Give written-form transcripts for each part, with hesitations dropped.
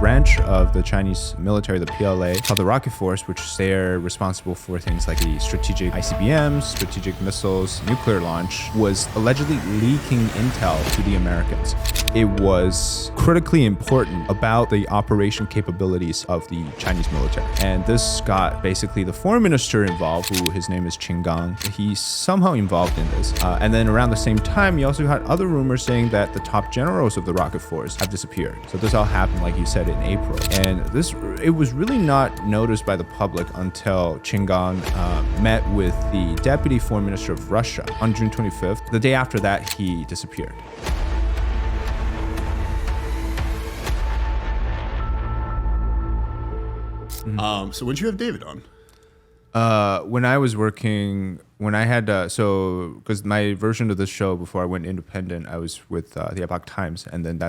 branch of the Chinese military, the PLA, called the Rocket Force, which they're responsible for things like the strategic ICBMs, strategic missiles, nuclear launch, was allegedly leaking intel to the Americans. It was critically important about the operation capabilities of the Chinese military. And this got basically the foreign minister involved, who his name is Qin Gang. He's somehow involved in this. And then around the same time, you also had other rumors saying that the top generals of the Rocket Force have disappeared. So this all happened, like you said, in April. And it was really not noticed by the public until Qin Gang met with the deputy foreign minister of Russia on June 25th. The day after that, he disappeared. So when did you have David on? When I was working, when I had, because my version of this show before I went independent, I was with the Epoch Times, and then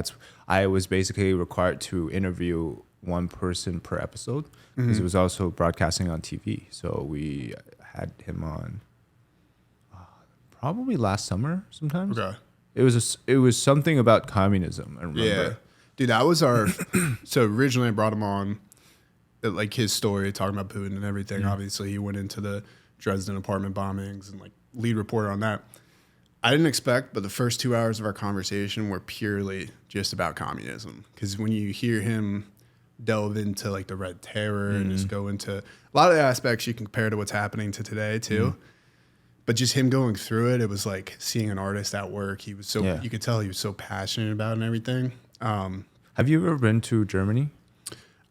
I was basically required to interview one person per episode, because it was also broadcasting on TV. So we had him on probably last summer sometimes. Okay. It was something about communism, I remember. Yeah. Dude, that was our, so originally I brought him on, like his story, talking about Putin and everything. Obviously, he went into the Dresden apartment bombings and like lead reporter on that. I didn't expect, but the first 2 hours of our conversation were purely just about communism. Because when you hear him delve into like the Red Terror and just go into a lot of the aspects you can compare to what's happening to today too. But just him going through it, it was like seeing an artist at work. He was so, you could tell he was so passionate about it and everything. Have you ever been to Germany?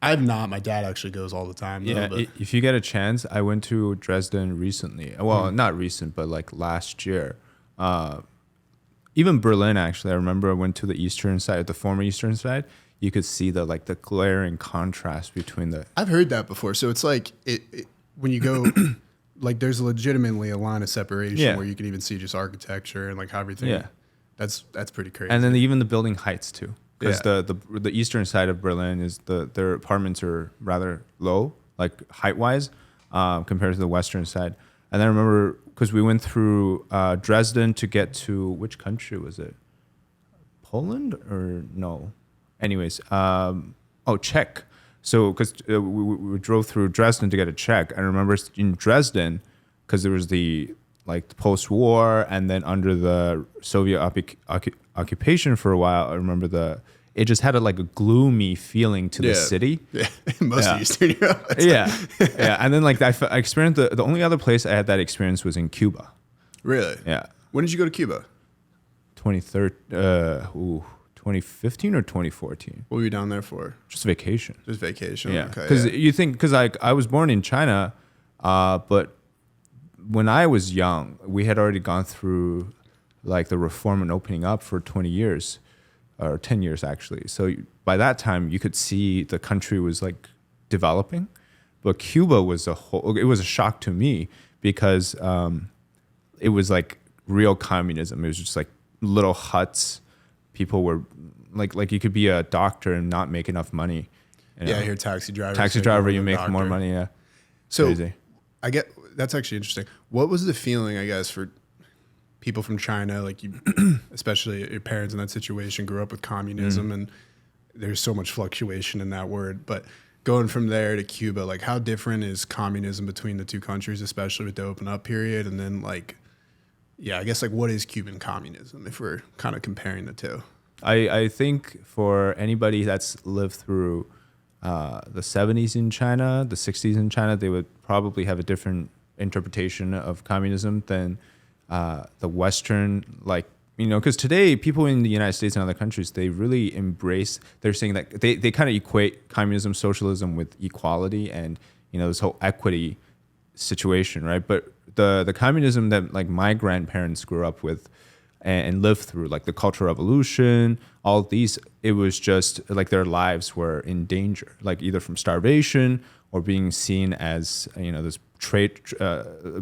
I have not. My dad actually goes all the time. Yeah, though, if you get a chance, I went to Dresden recently. Well, not recent, but like last year. Even Berlin, actually. I remember I went to the eastern side, the former eastern side. You could see the glaring contrast between the. I've heard that before. So it's like when you go, like there's legitimately a line of separation where you can even see just architecture and like how everything. Yeah, that's pretty crazy. And then even the building heights too. Because the eastern side of Berlin is their apartments are rather low, like height wise, compared to the western side. And I remember because we went through Dresden to get to which country was it? Poland or no? Anyways, Czech. So because we drove through Dresden to get a Czech. I remember in Dresden because there was the post-war and then under the Soviet occupation for a while. I remember it just had a gloomy feeling to the city. Yeah, most of Eastern Europe. Yeah. And then I experienced the only other place I had that experience was in Cuba. Really? Yeah. When did you go to Cuba? 2015 or 2014. What were you down there for? Just vacation. Just vacation. Yeah. Okay. Because you think I was born in China, but when I was young, we had already gone through the reform and opening up for 20 years or 10 years actually. So by that time you could see the country was developing, but Cuba was it was a shock to me because it was real communism. It was just little huts. People were like you could be a doctor and not make enough money. Yeah, you're a taxi driver. Taxi driver, you make more money. Yeah. So crazy. That's actually interesting. What was the feeling, I guess, for people from China, you, especially your parents in that situation, grew up with communism, and there's so much fluctuation in that word. But going from there to Cuba, how different is communism between the two countries, especially with the open up period? And then, I guess, what is Cuban communism if we're kind of comparing the two? I think for anybody that's lived through the 70s in China, the 60s in China, they would probably have a different interpretation of communism than the Western, because today people in the United States and other countries, they really they're saying that they kind of equate communism, socialism with equality and, this whole equity situation, right? But the communism that my grandparents grew up with and lived through, the Cultural Revolution, all these, it was just their lives were in danger, either from starvation or being seen as, this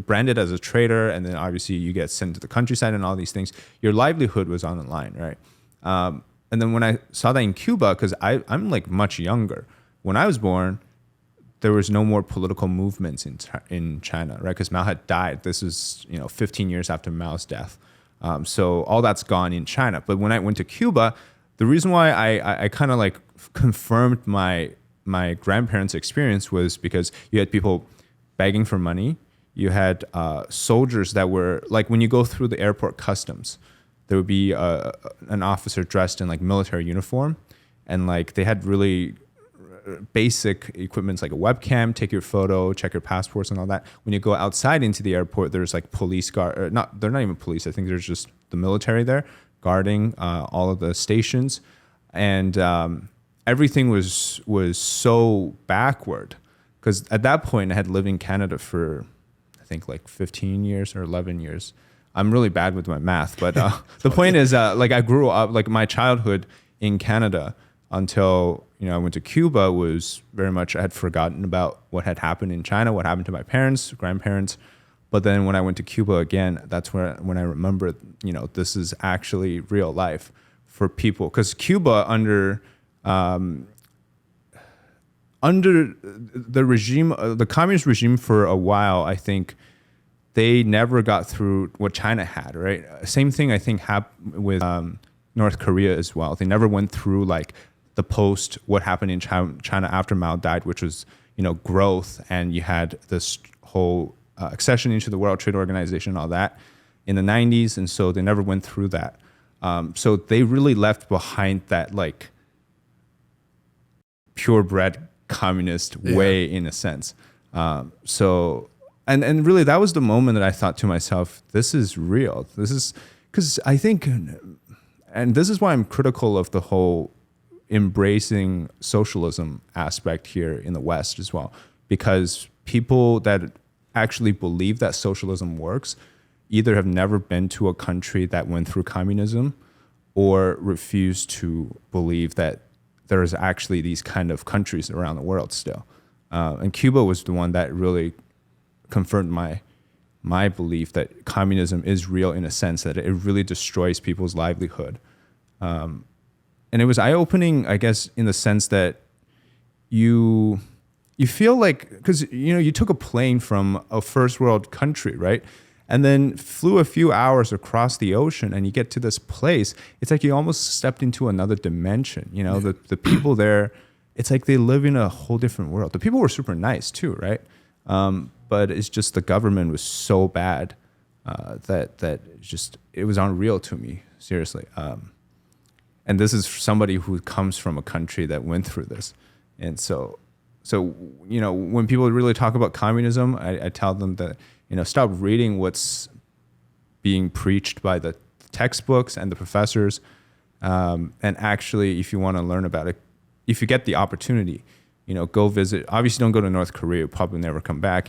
branded as a traitor, and then obviously you get sent to the countryside and all these things. Your livelihood was on the line, right? And then when I saw that in Cuba, because I'm much younger, when I was born, there was no more political movements in China, right? Because Mao had died. This is 15 years after Mao's death. So all that's gone in China. But when I went to Cuba, the reason why I kind of confirmed my grandparents' experience was because you had people begging for money. You had soldiers that were like, when you go through the airport customs, there would be an officer dressed in like military uniform, and like they had really basic equipments like a webcam, take your photo, check your passports and all that. When you go outside into the airport, there's like police guard, or not, they're not even police. I think there's just the military there guarding all of the stations. And everything was so backward, because at that point I had lived in Canada for, I think like 15 years or 11 years. I'm really bad with my math, but the point is like I grew up, like my childhood in Canada until, I went to Cuba was very much, I had forgotten about what had happened in China, what happened to my parents, grandparents. But then when I went to Cuba again, that's when I remembered, this is actually real life for people. Because Cuba under the regime, the communist regime for a while, I think they never got through what China had, right? Same thing I think happened with North Korea as well. They never went through like the post what happened in China after Mao died, which was, growth, and you had this whole accession into the World Trade Organization and all that in the 90s. And so they never went through that. So they really left behind that like purebred communist way in a sense. And really that was the moment that I thought to myself, this is real. This is because I think, and this is why I'm critical of the whole embracing socialism aspect here in the West as well, because people that actually believe that socialism works either have never been to a country that went through communism or refuse to believe that there is actually these kind of countries around the world still. And Cuba was the one that really confirmed my belief that communism is real, in a sense that it really destroys people's livelihood. And it was eye-opening, I guess, in the sense that you feel like, because you took a plane from a first world country, right? And then flew a few hours across the ocean, and you get to this place. It's like you almost stepped into another dimension. The people there, it's like they live in a whole different world. The people were super nice too, right? But it's just the government was so bad that it was unreal to me, seriously. And this is somebody who comes from a country that went through this. And so when people really talk about communism, I tell them that, stop reading what's being preached by the textbooks and the professors. And actually, if you want to learn about it, if you get the opportunity, go visit. Obviously, don't go to North Korea. You'll probably never come back.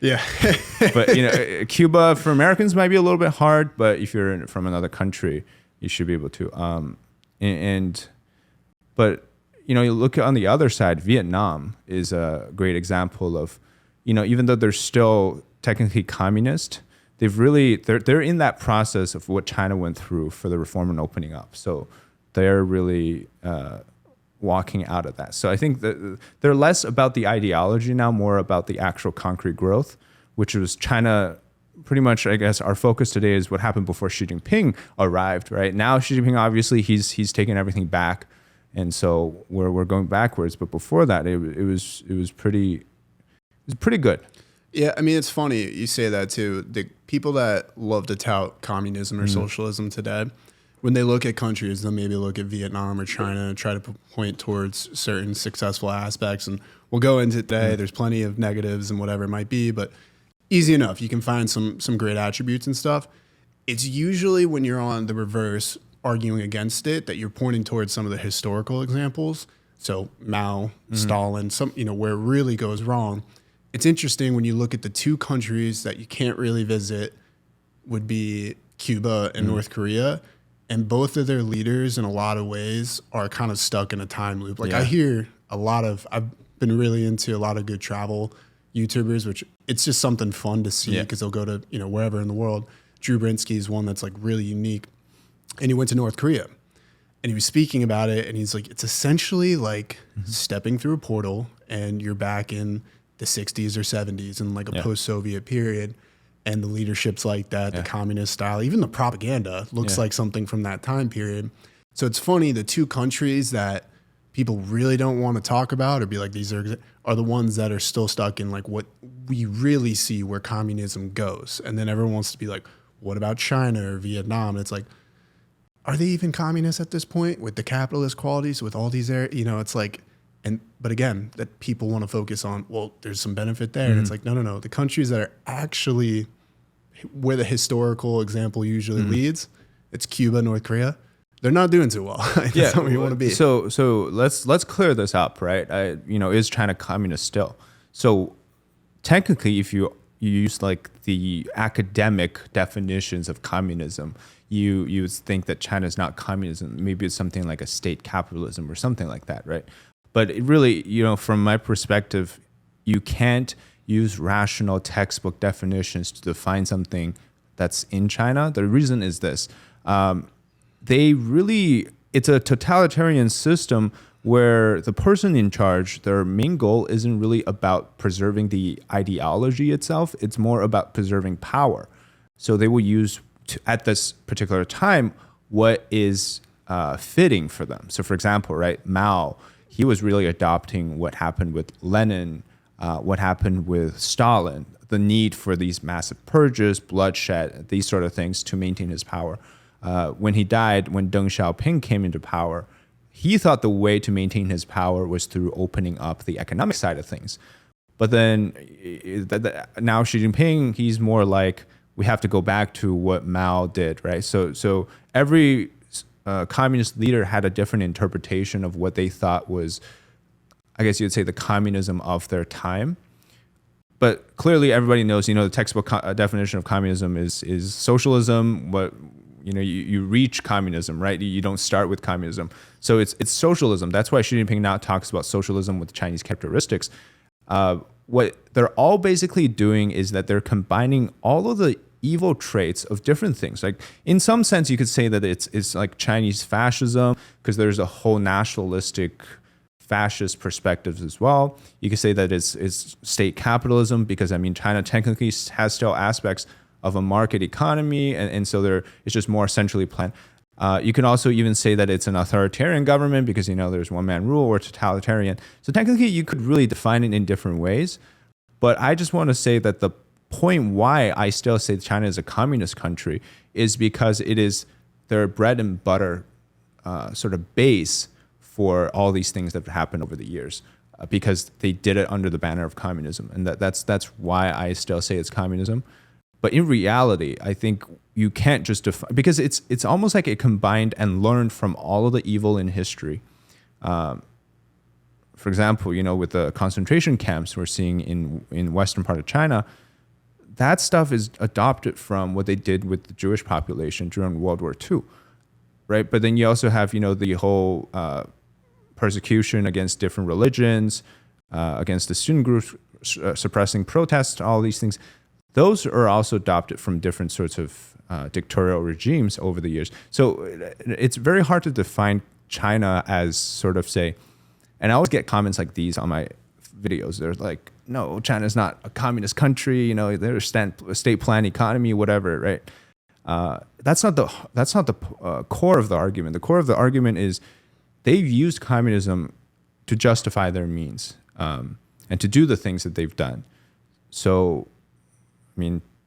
But, Cuba for Americans might be a little bit hard, but if you're from another country, you should be able to. But you look on the other side, Vietnam is a great example of, even though they're still technically communist, they're in that process of what China went through for the reform and opening up. So they're really walking out of that. So I think that they're less about the ideology now, more about the actual concrete growth, which was China. Pretty much, I guess, our focus today is what happened before Xi Jinping arrived. Right now, Xi Jinping obviously he's taken everything back, and so we're going backwards. But before that, it was pretty good. Yeah, I mean, it's funny you say that too. The people that love to tout communism or socialism today, when they look at countries, they'll maybe look at Vietnam or China and try to point towards certain successful aspects. And we'll go into today. There's plenty of negatives and whatever it might be, but easy enough. You can find some great attributes and stuff. It's usually when you're on the reverse arguing against it that you're pointing towards some of the historical examples. So Mao, Stalin, where it really goes wrong. It's interesting when you look at the two countries that you can't really visit would be Cuba and North Korea. And both of their leaders in a lot of ways are kind of stuck in a time loop. I hear I've been really into a lot of good travel YouTubers, which it's just something fun to see because they'll go to, wherever in the world. Drew Brinsky is one that's like really unique. And he went to North Korea and he was speaking about it. And he's like, it's essentially like stepping through a portal and you're back in the 60s or 70s in like a post-Soviet period. And the leadership's like that, the communist style, even the propaganda looks like something from that time period. So it's funny, the two countries that people really don't want to talk about or be like, these are the ones that are still stuck in like what we really see where communism goes. And then everyone wants to be like, what about China or Vietnam? And it's like, are they even communists at this point with the capitalist qualities, with all these it's like, but again, that people want to focus on, well, there's some benefit there. And it's like, no. The countries that are actually where the historical example usually leads, it's Cuba, North Korea. They're not doing too well. That's not where you want to be. So let's clear this up, right? Is China communist still? So technically, if you use like the academic definitions of communism, you would think that China is not communism. Maybe it's something like a state capitalism or something like that, right? But it really, from my perspective, you can't use rational textbook definitions to define something that's in China. The reason is this. It's a totalitarian system where the person in charge, their main goal isn't really about preserving the ideology itself. It's more about preserving power. So they will use, at this particular time, what is fitting for them. So for example, right, Mao, he was really adopting what happened with Lenin, what happened with Stalin, the need for these massive purges, bloodshed, these sort of things to maintain his power. When he died, when Deng Xiaoping came into power, he thought the way to maintain his power was through opening up the economic side of things. But then now Xi Jinping, he's more like, we have to go back to what Mao did, right? So every communist leader had a different interpretation of what they thought was, I guess you'd say, the communism of their time. But clearly everybody knows, the textbook definition of communism is socialism. You reach communism, right? You don't start with communism. So it's socialism. That's why Xi Jinping now talks about socialism with Chinese characteristics. What they're all basically doing is that they're combining all of the evil traits of different things. Like in some sense, you could say that it's like Chinese fascism because there's a whole nationalistic fascist perspectives as well. You could say that it's state capitalism because China technically has still aspects of a market economy, and so it's just more centrally planned. You can also even say that it's an authoritarian government because there's one man rule, or totalitarian. So technically, you could really define it in different ways. But I just want to say that the point why I still say China is a communist country is because it is their bread and butter sort of base for all these things that have happened over the years, because they did it under the banner of communism, and that's why I still say it's communism. But in reality, I think you can't just define, because it's almost like it combined and learned from all of the evil in history. For example, with the concentration camps we're seeing in western part of China, that stuff is adopted from what they did with the Jewish population during World War II, right? But then you also have, the whole persecution against different religions, against the student groups, suppressing protests, all these things. Those are also adopted from different sorts of dictatorial regimes over the years. So it's very hard to define China as sort of say, and I always get comments like these on my videos. They're like, no, China's not a communist country. They're a state plan economy, whatever, right? That's not the core of the argument. The core of the argument is they've used communism to justify their means and to do the things that they've done. So,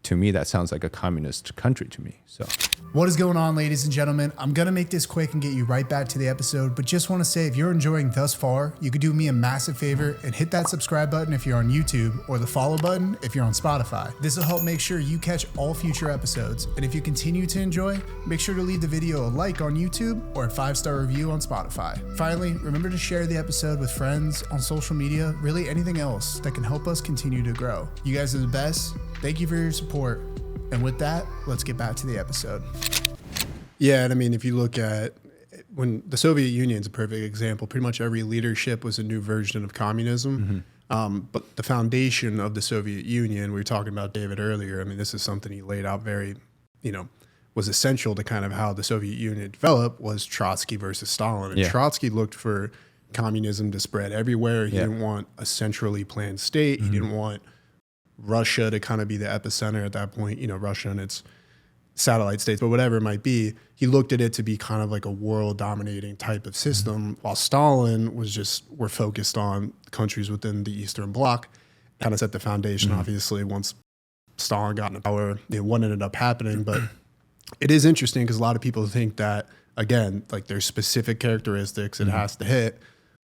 to me, that sounds like a communist country to me. So, what is going on, ladies and gentlemen? I'm going to make this quick and get you right back to the episode, but just want to say, if you're enjoying thus far, you could do me a massive favor and hit that subscribe button if you're on YouTube, or the follow button if you're on Spotify. This will help make sure you catch all future episodes. And if you continue to enjoy, make sure to leave the video a like on YouTube or a 5-star review on Spotify. Finally, remember to share the episode with friends on social media, really anything else that can help us continue to grow. You guys are the best. Thank you for your support. And with that, let's get back to the episode. Yeah, and if you look at when the Soviet Union is a perfect example, pretty much every leadership was a new version of communism. But the foundation of the Soviet Union, we were talking about David earlier. This is something he laid out very, was essential to kind of how the Soviet Union developed, was Trotsky versus Stalin. And Trotsky looked for communism to spread everywhere. He didn't want a centrally planned state. He didn't want Russia to kind of be the epicenter at that point, Russia and its satellite states, but whatever it might be, he looked at it to be kind of like a world dominating type of system, while Stalin was just, we're focused on countries within the Eastern Bloc, kind of set the foundation, obviously, once Stalin got into power, what ended up happening. But it is interesting because a lot of people think that, again, like there's specific characteristics it has to hit.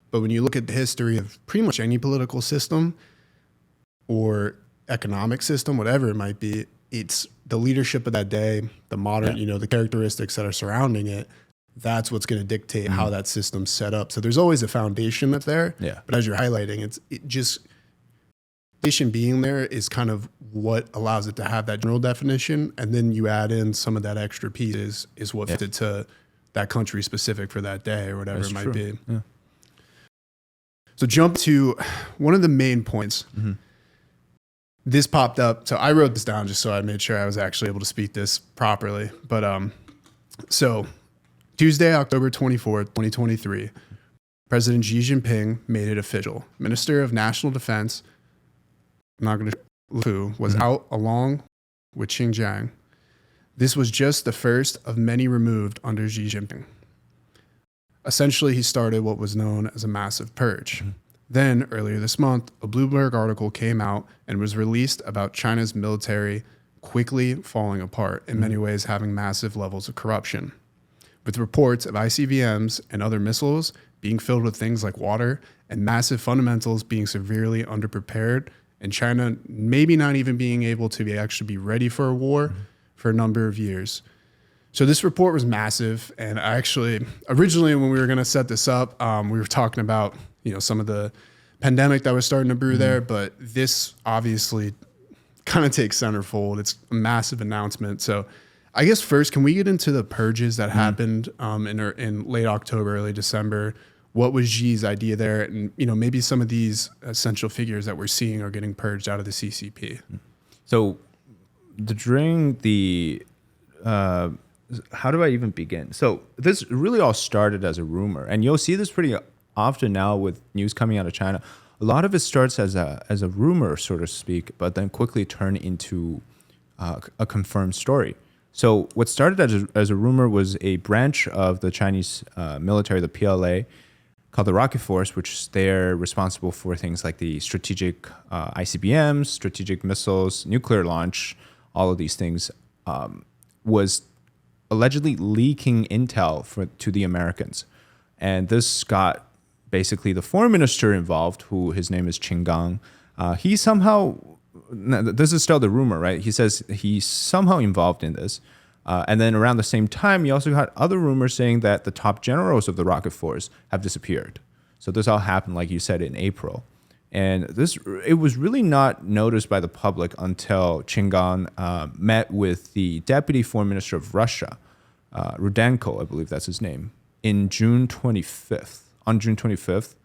But when you look at the history of pretty much any political system or economic system, whatever it might be, it's the leadership of that day, the modern, the characteristics that are surrounding it. That's what's going to dictate how that system's set up. So there's always a foundation that's there. Yeah. But as you're highlighting, it just foundation being there is kind of what allows it to have that general definition. And then you add in some of that extra pieces is what fits it to that country specific for that day or whatever it might be. Yeah. So jump to one of the main points. This popped up. So I wrote this down just so I made sure I was actually able to speak this properly. But so Tuesday, October 24th, 2023, President Xi Jinping made it official. Minister of National Defense, I'm not going to who, was out along with Xinjiang. This was just the first of many removed under Xi Jinping. Essentially, he started what was known as a massive purge. Then, earlier this month, a Bloomberg article came out and was released about China's military quickly falling apart, in many ways having massive levels of corruption. With reports of ICBMs and other missiles being filled with things like water and massive fundamentals being severely underprepared, and China maybe not even being able to actually be ready for a war for a number of years. So this report was massive, and I actually, originally when we were going to set this up, we were talking about some of the pandemic that was starting to brew there, but this obviously kind of takes centerfold. It's a massive announcement. So I guess first, can we get into the purges that happened in late October, early December? What was Xi's idea there? And maybe some of these essential figures that we're seeing are getting purged out of the CCP. So during the how do I even begin? So this really all started as a rumor, and you'll see this pretty often now with news coming out of China. A lot of it starts as a rumor, so to speak, but then quickly turn into a confirmed story. So what started as a rumor was a branch of the Chinese military, the PLA, called the Rocket Force, which they're responsible for things like the strategic ICBMs, strategic missiles, nuclear launch, all of these things, was allegedly leaking intel to the Americans. And this got basically the foreign minister involved, who his name is Qin Gang. He somehow, this is still the rumor, right? He says he's somehow involved in this. And then around the same time, you also got other rumors saying that the top generals of the Rocket Force have disappeared. So this all happened, like you said, in April. And it was really not noticed by the public until Qin Gang met with the deputy foreign minister of Russia, Rudenko, I believe that's his name, in June 25th. On June 25th,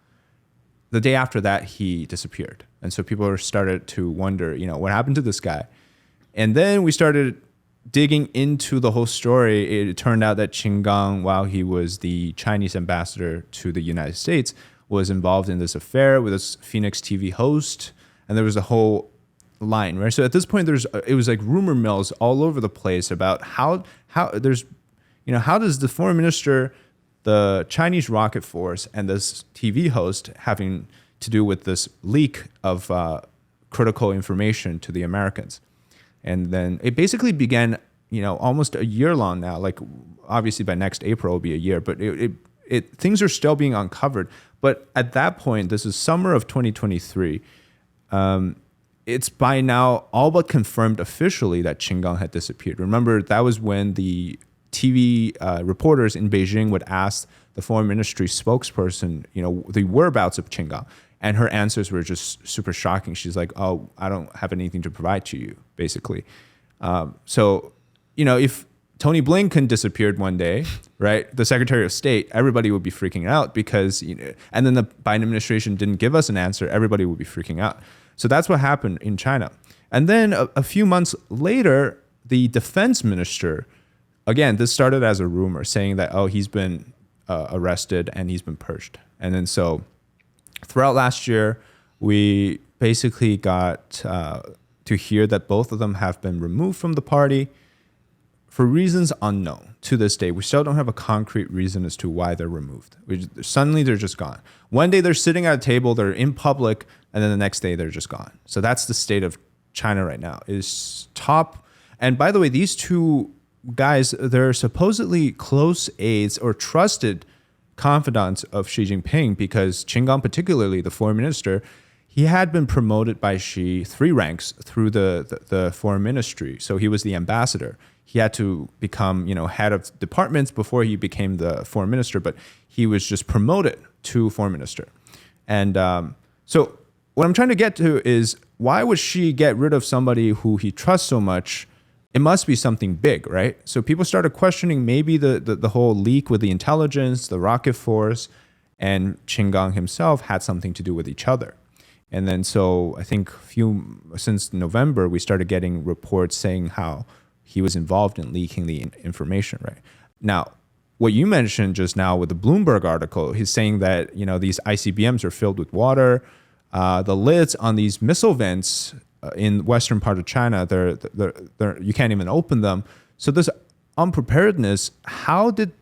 the day after that, he disappeared. And so people started to wonder, what happened to this guy? And then we started digging into the whole story. It turned out that Qin Gang, while he was the Chinese ambassador to the United States, was involved in this affair with this Phoenix TV host. And there was a whole line, right? So at this point, it was like rumor mills all over the place about how does the foreign minister, the Chinese Rocket Force, and this TV host having to do with this leak of critical information to the Americans. And then it basically began, almost a year long now. Like obviously by next April will be a year, but things are still being uncovered. But at that point, this is summer of 2023. It's by now all but confirmed officially that Qin Gang had disappeared. Remember, that was when the TV reporters in Beijing would ask the foreign ministry spokesperson, the whereabouts of Qin Gang. And her answers were just super shocking. She's like, oh, I don't have anything to provide to you, basically. So, if Tony Blinken disappeared one day, right, the Secretary of State, everybody would be freaking out because, and then the Biden administration didn't give us an answer, everybody would be freaking out. So that's what happened in China. And then a few months later, the defense minister, again, this started as a rumor saying that, oh, he's been arrested and he's been purged. And then so throughout last year, we basically got to hear that both of them have been removed from the party for reasons unknown to this day. We still don't have a concrete reason as to why they're removed. Suddenly they're just gone. One day they're sitting at a table, they're in public, and then the next day they're just gone. So that's the state of China right now. Is top. And by the way, these two guys, they're supposedly close aides or trusted confidants of Xi Jinping, because Qin Gang, particularly the foreign minister, he had been promoted by Xi 3 ranks through the foreign ministry. So he was the ambassador. He had to become, head of departments before he became the foreign minister, but he was just promoted to foreign minister. And so what I'm trying to get to is, why would Xi get rid of somebody who he trusts so much? It must be something big, right? So people started questioning maybe the whole leak with the intelligence, the rocket force, and Qin Gang himself had something to do with each other. And then so I think since November, we started getting reports saying how he was involved in leaking the information, right? Now, what you mentioned just now with the Bloomberg article, he's saying that, these ICBMs are filled with water. The lids on these missile vents in western part of China, they're you can't even open them. So this unpreparedness, how did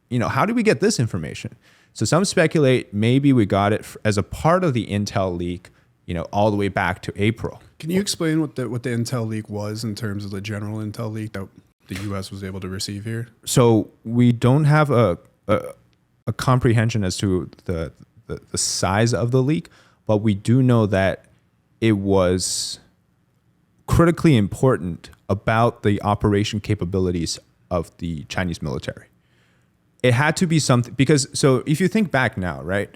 we get this information? So some speculate maybe we got it as a part of the intel leak, all the way back to April. Can you explain what the intel leak was in terms of the general intel leak that the U.S. was able to receive here? So we don't have a comprehension as to the size of the leak, but we do know that it was critically important about the operation capabilities of the Chinese military. It had to be something, because so if you think back now, right?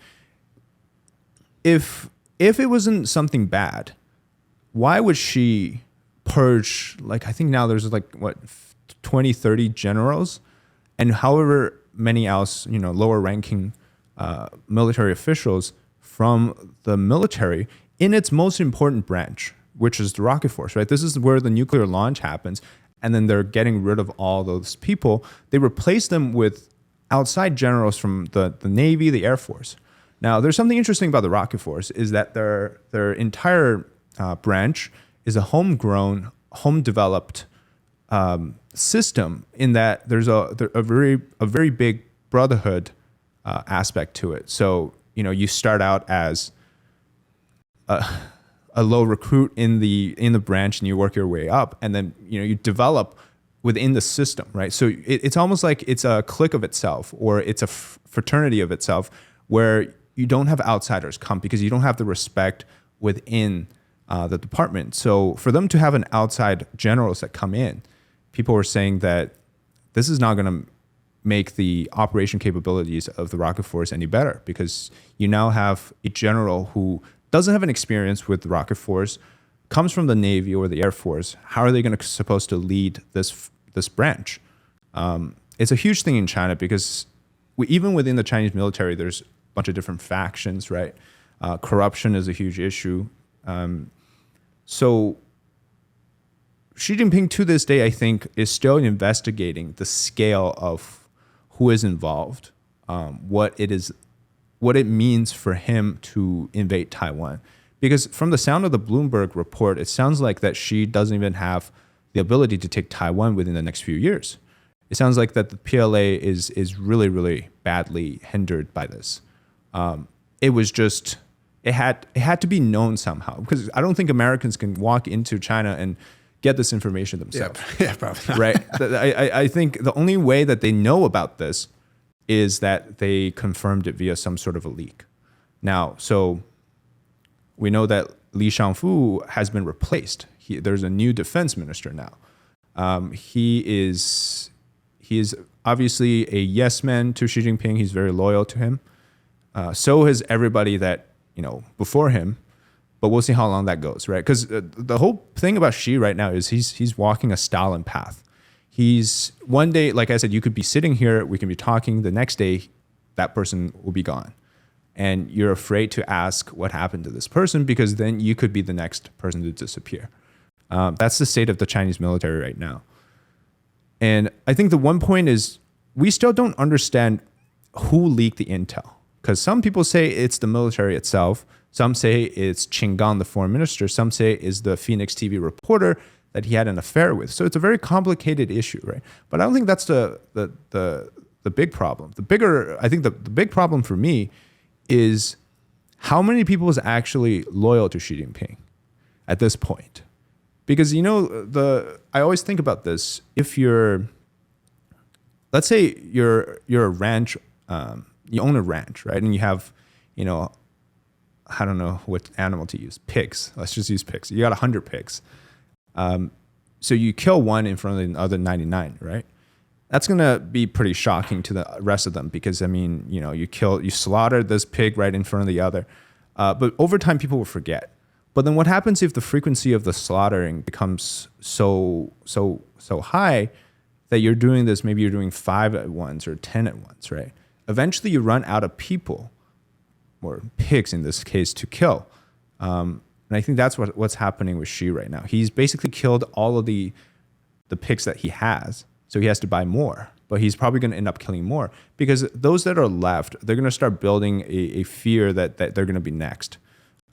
If it wasn't something bad, why would she purge, I think now there's 20, 30 generals and however many else, lower ranking military officials from the military in its most important branch, which is the rocket force, right? This is where the nuclear launch happens. And then they're getting rid of all those people. They replace them with outside generals from the Navy, the Air Force. Now, there's something interesting about the rocket force is that their entire branch is a homegrown, home-developed system, in that there's a very big brotherhood aspect to it. So, you start out as a low recruit in the branch, and you work your way up, and then you develop within the system, right? So it's almost like it's a clique of itself, or it's a fraternity of itself, where you don't have outsiders come because you don't have the respect within the department. So for them to have an outside generals that come in, people were saying that this is not going to make the operation capabilities of the rocket force any better, because you now have a general who doesn't have an experience with the rocket force, comes from the Navy or the Air Force. How are they supposed to lead this branch? It's a huge thing in China, because even within the Chinese military, there's a bunch of different factions, right? Corruption is a huge issue. So Xi Jinping to this day, I think, is still investigating the scale of who is involved, what it means for him to invade Taiwan. Because from the sound of the Bloomberg report, it sounds like that Xi doesn't even have the ability to take Taiwan within the next few years. It sounds like that the PLA is really, really badly hindered by this. It had to be known somehow, because I don't think Americans can walk into China and get this information themselves. Yeah, probably not. Right? I think the only way that they know about this is that they confirmed it via some sort of a leak. Now, so we know that Li Shangfu has been replaced. There's a new defense minister now. He is obviously a yes man to Xi Jinping. He's very loyal to him. So is everybody that before him. But we'll see how long that goes, right? Because the whole thing about Xi right now is he's walking a Stalin path. He's one day, like I said, you could be sitting here, we can be talking. The next day, that person will be gone. And you're afraid to ask what happened to this person, because then you could be the next person to disappear. That's the state of the Chinese military right now. And I think the one point is we still don't understand who leaked the intel. Because some people say it's the military itself. Some say it's Qin Gang, the foreign minister. Some say it's the Phoenix TV reporter. that he had an affair with. So it's a very complicated issue, right? But I don't think that's the big problem. I think the big problem for me is how many people is actually loyal to Xi Jinping at this point. Because I always think about this. If let's say you're a ranch, you own a ranch, right? And you have, I don't know what animal to use, pigs. Let's just use pigs. You got 100 pigs. So you kill one in front of the other 99, right? That's gonna be pretty shocking to the rest of them because you slaughtered this pig right in front of the other. But over time, people will forget. But then what happens if the frequency of the slaughtering becomes so high that you're doing this, maybe you're doing 5 at once or 10 at once, right? Eventually you run out of people, or pigs in this case, to kill. And I think that's what's happening with Xi right now. He's basically killed all of the pigs that he has, so he has to buy more. But he's probably going to end up killing more because those that are left, they're going to start building a fear that they're going to be next.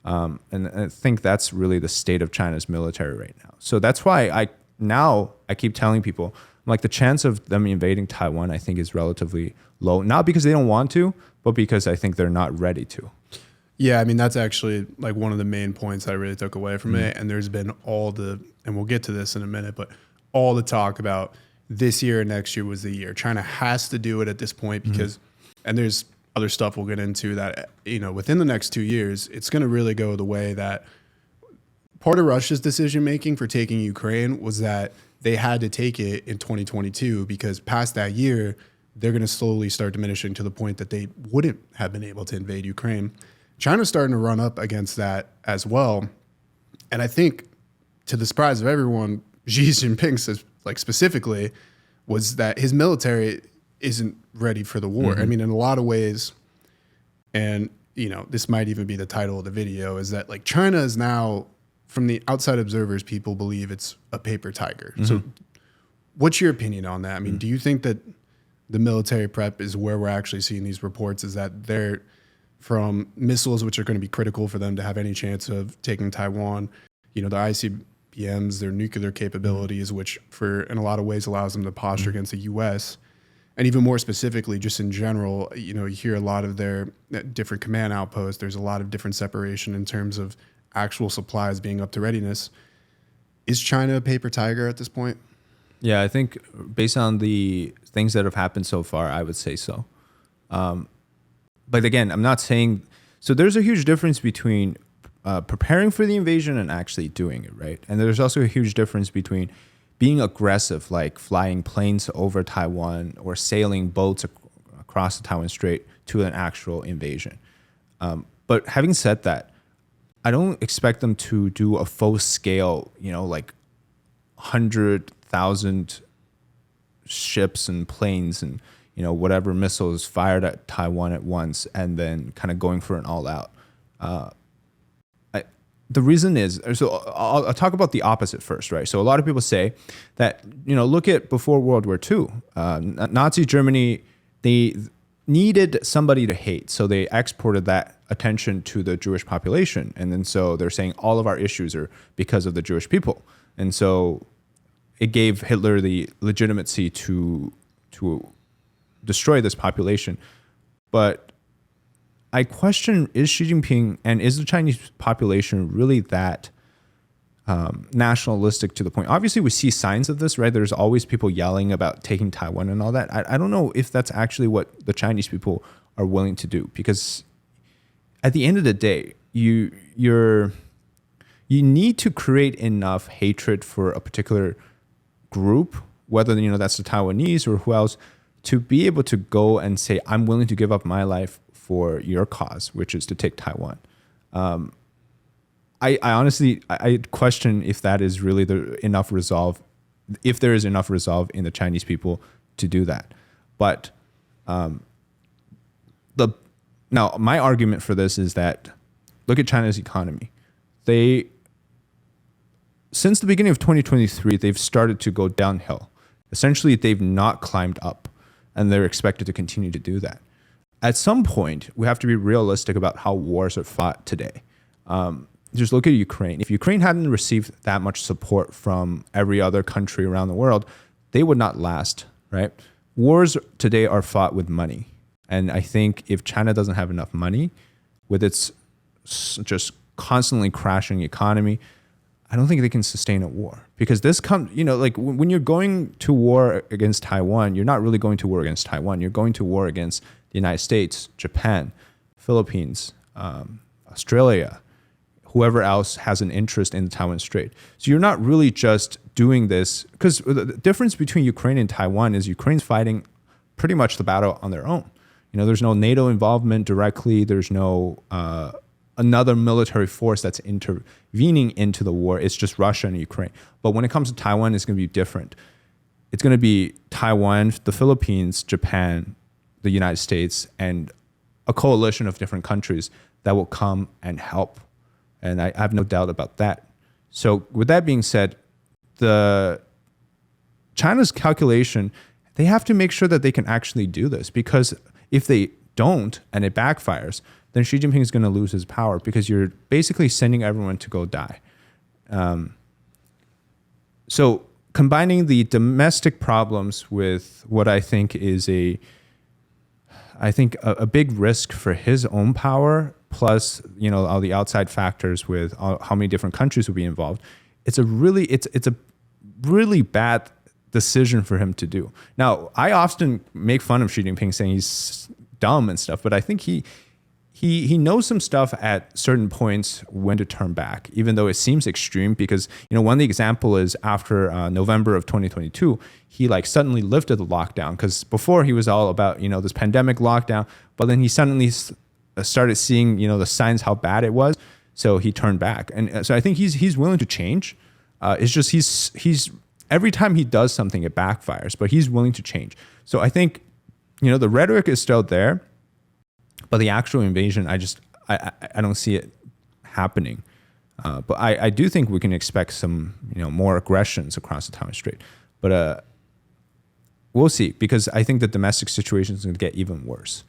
And I think that's really the state of China's military right now. So that's why I keep telling people, like, the chance of them invading Taiwan, I think, is relatively low. Not because they don't want to, but because I think they're not ready to. Yeah, I mean, that's actually like one of the main points I really took away from it. And there's been and we'll get to this in a minute, but all the talk about this year and next year was the year. China has to do it at this point because, and there's other stuff we'll get into that, within the next 2 years, it's going to really go the way that part of Russia's decision making for taking Ukraine was that they had to take it in 2022 because past that year, they're going to slowly start diminishing to the point that they wouldn't have been able to invade Ukraine. China's starting to run up against that as well. And I think, to the surprise of everyone, Xi Jinping says, specifically, was that his military isn't ready for the war. I mean, in a lot of ways, and this might even be the title of the video, is that China is now, from the outside observers, people believe it's a paper tiger. So what's your opinion on that? I mean, do you think that the military prep is where we're actually seeing these reports, is that they're from missiles, which are going to be critical for them to have any chance of taking Taiwan, the ICBMs, their nuclear capabilities, which in a lot of ways allows them to posture against the U.S., and even more specifically, just in general, you hear a lot of their different command outposts. There's a lot of different separation in terms of actual supplies being up to readiness. Is China a paper tiger at this point? Yeah, I think based on the things that have happened so far, I would say so. But again, I'm not saying... So there's a huge difference between preparing for the invasion and actually doing it, right? And there's also a huge difference between being aggressive, like flying planes over Taiwan or sailing boats across the Taiwan Strait to an actual invasion. But having said that, I don't expect them to do a full scale, 100,000 ships and planes and, whatever missiles fired at Taiwan at once and then kind of going for an all out. The reason is, so I'll talk about the opposite first, right? So a lot of people say that, look at before World War II, Nazi Germany, they needed somebody to hate. So they exported that attention to the Jewish population. And then so they're saying all of our issues are because of the Jewish people. And so it gave Hitler the legitimacy to destroy this population. But I question, is Xi Jinping and is the Chinese population really that nationalistic to the point? Obviously, we see signs of this, right? There's always people yelling about taking Taiwan and all that. I don't know if that's actually what the Chinese people are willing to do, because at the end of the day, you need to create enough hatred for a particular group, whether that's the Taiwanese or who else, to be able to go and say, I'm willing to give up my life for your cause, which is to take Taiwan. I honestly question if that is really enough resolve, if there is enough resolve in the Chinese people to do that. But now my argument for this is that, look at China's economy. Since the beginning of 2023, they've started to go downhill. Essentially, they've not climbed up, and they're expected to continue to do that. At some point, we have to be realistic about how wars are fought today. just look at Ukraine. If Ukraine hadn't received that much support from every other country around the world, they would not last, right? Wars today are fought with money. And I think if China doesn't have enough money with its just constantly crashing economy, I don't think they can sustain a war, because this comes, like when you're going to war against Taiwan, you're not really going to war against Taiwan. You're going to war against the United States, Japan, Philippines, Australia, whoever else has an interest in the Taiwan Strait. So you're not really just doing this, because the difference between Ukraine and Taiwan is Ukraine's fighting pretty much the battle on their own. There's no NATO involvement directly. There's no another military force that's intervening into the war. It's just Russia and Ukraine. But when it comes to Taiwan, it's going to be different. It's going to be Taiwan, the Philippines, Japan, the United States, and a coalition of different countries that will come and help. And I have no doubt about that. So with that being said, China's calculation, they have to make sure that they can actually do this, because if they don't and it backfires, then Xi Jinping is going to lose his power, because you're basically sending everyone to go die. So combining the domestic problems with what I think is a big risk for his own power, plus all the outside factors with how many different countries will be involved, it's a really bad decision for him to do. Now, I often make fun of Xi Jinping, saying he's dumb and stuff, but I think he knows some stuff at certain points when to turn back, even though it seems extreme, because one of the example is after November of 2022, he suddenly lifted the lockdown, because before he was all about this pandemic lockdown, but then he suddenly started seeing the signs how bad it was, so he turned back. And so I think he's willing to change. It's just he's every time he does something, it backfires, but he's willing to change. So I think the rhetoric is still there, but the actual invasion, I don't see it happening. But I do think we can expect some more aggressions across the Taiwan Strait. But we'll see, because I think the domestic situation is going to get even worse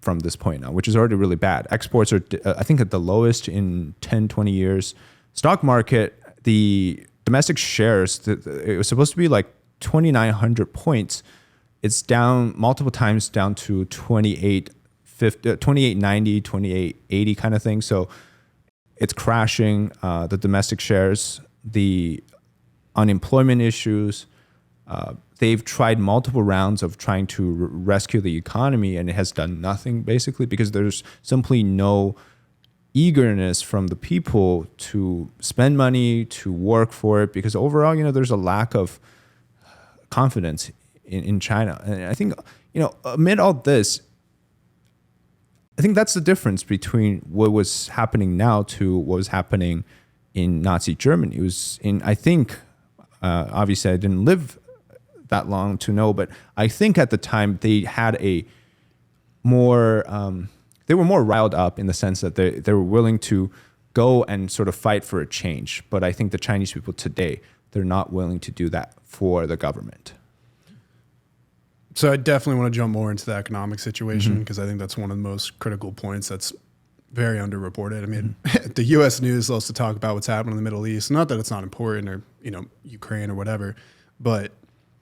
from this point now, which is already really bad. Exports are, I think, at the lowest in 10, 20 years. Stock market, the domestic shares, it was supposed to be 2,900 points. It's down multiple times, down to 2890, 2880 kind of thing. So it's crashing. The domestic shares, the unemployment issues, they've tried multiple rounds of trying to rescue the economy, and it has done nothing, basically, because there's simply no eagerness from the people to spend money, to work for it, because overall, there's a lack of confidence in China. And I think, amid all this, I think that's the difference between what was happening now to what was happening in Nazi Germany. It was obviously I didn't live that long to know, but I think at the time they had they were more riled up, in the sense that they were willing to go and sort of fight for a change. But I think the Chinese people today, they're not willing to do that for the government. So I definitely want to jump more into the economic situation, because I think that's one of the most critical points that's very underreported. I mean, the U.S. news loves to talk about what's happening in the Middle East. Not that it's not important, or Ukraine or whatever, but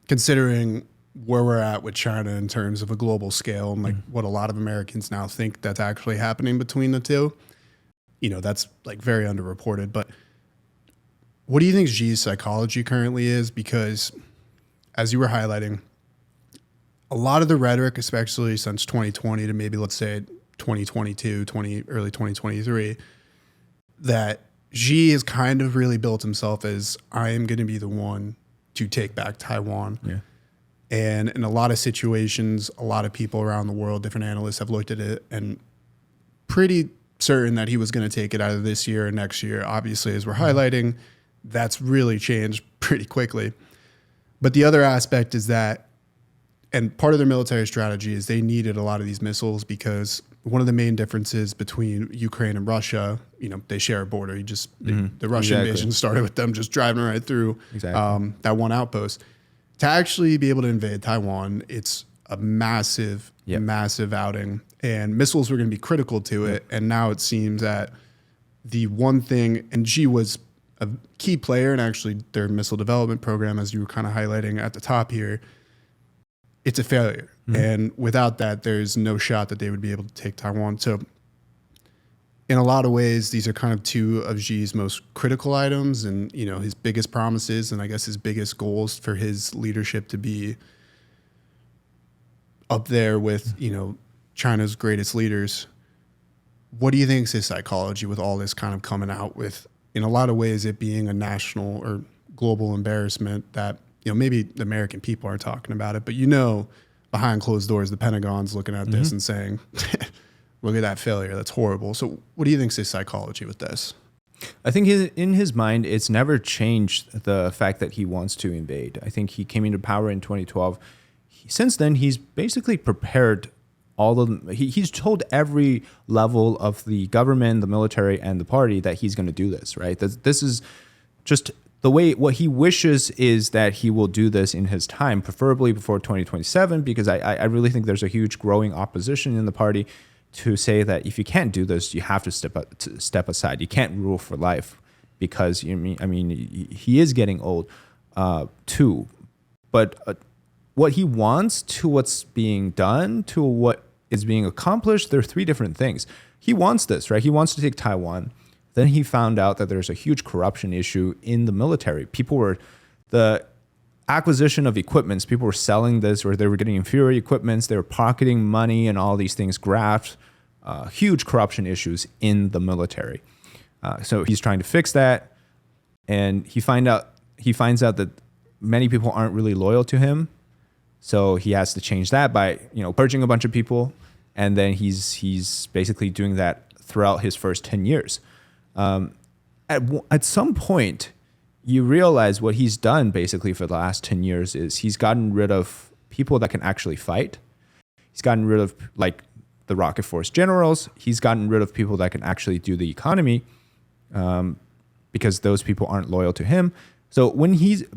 considering where we're at with China in terms of a global scale, and what a lot of Americans now think that's actually happening between the two, that's very underreported. But what do you think Xi's psychology currently is? Because as you were highlighting, a lot of the rhetoric, especially since 2020 to maybe, let's say, 2022, early 2023, that Xi has kind of really built himself as, I am going to be the one to take back Taiwan. Yeah. And in a lot of situations, a lot of people around the world, different analysts have looked at it and pretty certain that he was going to take it either this year or next year. Obviously, as we're highlighting, that's really changed pretty quickly. But the other aspect is that, and part of their military strategy is they needed a lot of these missiles, because one of the main differences between Ukraine and Russia, they share a border. The Russian invasion started with them just driving right through that one outpost. To actually be able to invade Taiwan, it's a massive outing, and missiles were going to be critical to it. And now it seems that the one thing, and Xi was a key player in actually their missile development program, as you were kind of highlighting at the top here, it's a failure. And without that, there's no shot that they would be able to take Taiwan. So in a lot of ways, these are kind of two of Xi's most critical items and, his biggest promises and I guess his biggest goals for his leadership to be up there with, China's greatest leaders. What do you think is his psychology with all this kind of coming out with, in a lot of ways, it being a national or global embarrassment that, maybe the American people aren't talking about it, but behind closed doors, the Pentagon's looking at this and saying, look at that failure. That's horrible. So what do you think is his psychology with this? I think in his mind, it's never changed the fact that he wants to invade. I think he came into power in 2012. Since then, he's basically prepared he's told every level of the government, the military, and the party that he's going to do this, right? This is just the way, what he wishes is that he will do this in his time, preferably before 2027, because I really think there's a huge growing opposition in the party to say that if you can't do this, you have to step aside. You can't rule for life because he is getting old too. But what he wants to what's being done to what is being accomplished, there are three different things. He wants this, right? He wants to take Taiwan. Then he found out that there's a huge corruption issue in the military. The acquisition of equipments, people were selling this or they were getting inferior equipments, they were pocketing money and all these things, graft, huge corruption issues in the military. So he's trying to fix that. And he finds out that many people aren't really loyal to him. So he has to change that by, purging a bunch of people. And then he's basically doing that throughout his first 10 years. At some point, you realize what he's done basically for the last 10 years is he's gotten rid of people that can actually fight. He's gotten rid of the rocket force generals. He's gotten rid of people that can actually do the economy because those people aren't loyal to him. So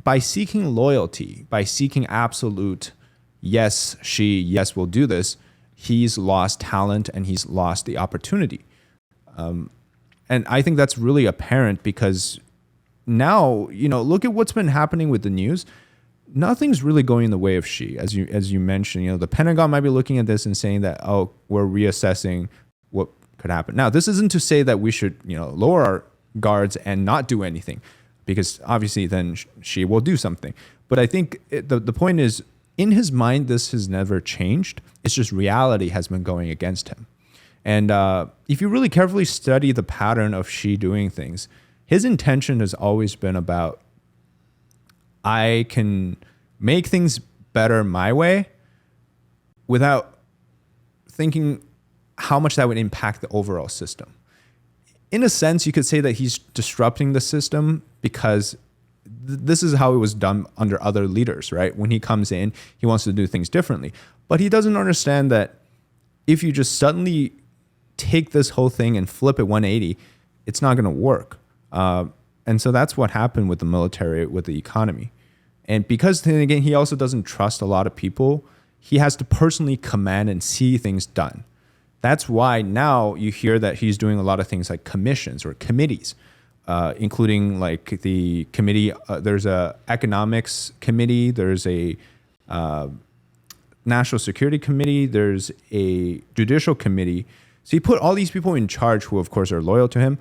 by seeking loyalty, by seeking absolute, yes, yes, we'll do this, he's lost talent and he's lost the opportunity. And I think that's really apparent because now, look at what's been happening with the news. Nothing's really going the way of Xi, as you mentioned. The Pentagon might be looking at this and saying that, we're reassessing what could happen. Now, this isn't to say that we should, lower our guards and not do anything, because obviously then Xi will do something. But I think the point is, in his mind, this has never changed. It's just reality has been going against him. And if you really carefully study the pattern of Xi doing things, his intention has always been about, I can make things better my way without thinking how much that would impact the overall system. In a sense, you could say that he's disrupting the system because this is how it was done under other leaders, right? When he comes in, he wants to do things differently. But he doesn't understand that if you just suddenly take this whole thing and flip it 180, it's not going to work. And so that's what happened with the military, with the economy. And because then again, he also doesn't trust a lot of people, he has to personally command and see things done. That's why now you hear that he's doing a lot of things like commissions or committees, including like the committee. There's a economics committee. There's a national security committee. There's a judicial committee. So he put all these people in charge who, of course, are loyal to him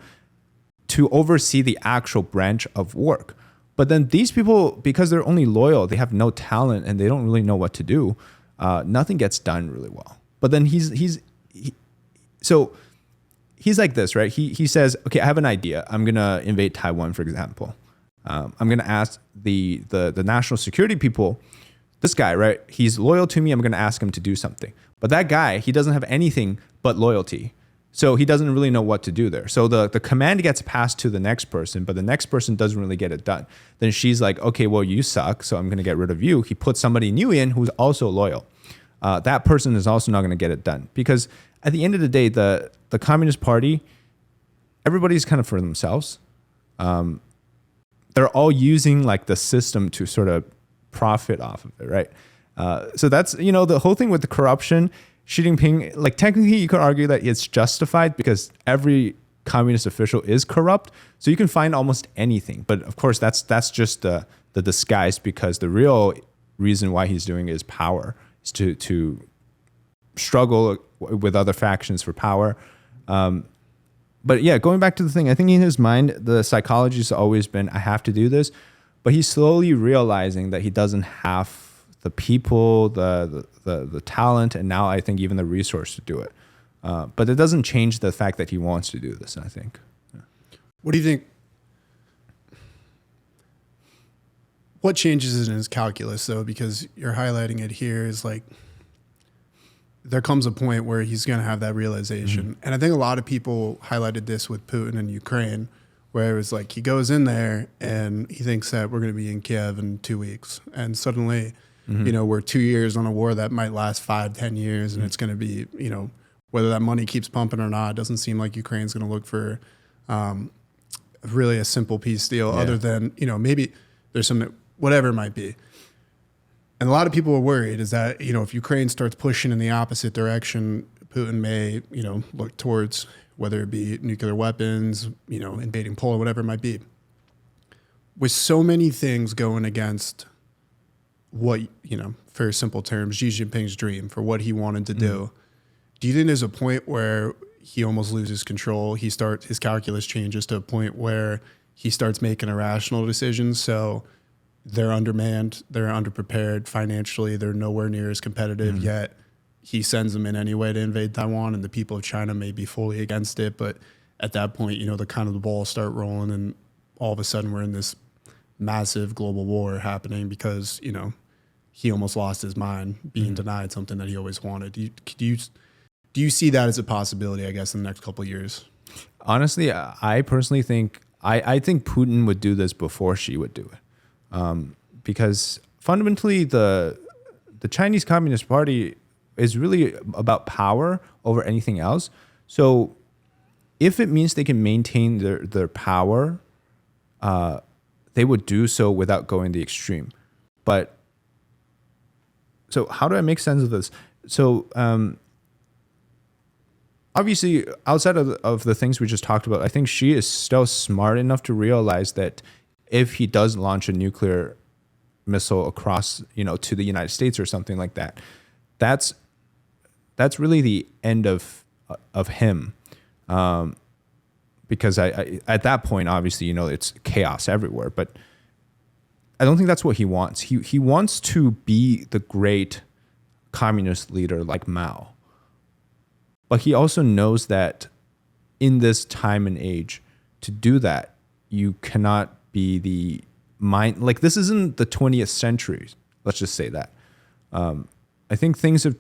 to oversee the actual branch of work. But then these people, because they're only loyal, they have no talent and they don't really know what to do. Nothing gets done really well. But then he's like this, right? He says, okay, I have an idea. I'm gonna invade Taiwan, for example. I'm gonna ask the national security people. This guy, right? He's loyal to me. I'm gonna ask him to do something. But that guy, he doesn't have anything but loyalty. So he doesn't really know what to do there. So the command gets passed to the next person, but the next person doesn't really get it done. Then she's like, okay, well, you suck, so I'm going to get rid of you. He puts somebody new in who's also loyal. That person is also not going to get it done. Because at the end of the day, the Communist Party, everybody's kind of for themselves. They're all using like the system to sort of profit off of it, right? So that's, the whole thing with the corruption. Xi Jinping, like technically you could argue that it's justified because every communist official is corrupt. So you can find almost anything. But of course, that's just the disguise, because the real reason why he's doing it is power, is to struggle with other factions for power. But yeah, going back to the thing, I think in his mind, the psychology has always been, I have to do this. But he's slowly realizing that he doesn't have the people, the talent, and now I think even the resource to do it. But it doesn't change the fact that he wants to do this, I think. Yeah. What do you think? What changes in his calculus, though? Because you're highlighting it here is like, there comes a point where he's going to have that realization. Mm-hmm. And I think a lot of people highlighted this with Putin and Ukraine, where it was like he goes in there and he thinks that we're going to be in Kiev in 2 weeks. And suddenly, we're 2 years on a war that might last 5-10 years. And it's going to be, whether that money keeps pumping or not, it doesn't seem like Ukraine's going to look for really a simple peace deal other than, maybe there's some, whatever it might be. And a lot of people are worried is that, if Ukraine starts pushing in the opposite direction, Putin may, look towards whether it be nuclear weapons, invading Poland, whatever it might be. With so many things going against what, for simple terms, Xi Jinping's dream for what he wanted to do you think there's a point where he almost loses control? His calculus changes to a point where he starts making irrational decisions. So they're undermanned, they're underprepared financially, they're nowhere near as competitive, yet he sends them in anyway to invade Taiwan, and the people of China may be fully against it. But at that point, the balls start rolling, and all of a sudden we're in this massive global war happening because, he almost lost his mind being denied something that he always wanted. Do you see that as a possibility, I guess, in the next couple of years? Honestly, I personally think, I think Putin would do this before Xi would do it. Because fundamentally, the Chinese Communist Party is really about power over anything else. So if it means they can maintain their power, they would do so without going the extreme. But so how do I make sense of this? So obviously, outside of the things we just talked about, I think Xi is still smart enough to realize that if he does launch a nuclear missile across, to the United States or something like that, that's really the end of him, because I at that point, obviously, it's chaos everywhere. But I don't think that's what he wants. He wants to be the great communist leader like Mao. But he also knows that in this time and age, to do that, you cannot be the mind. Like, this isn't the 20th century. Let's just say that. I think things have,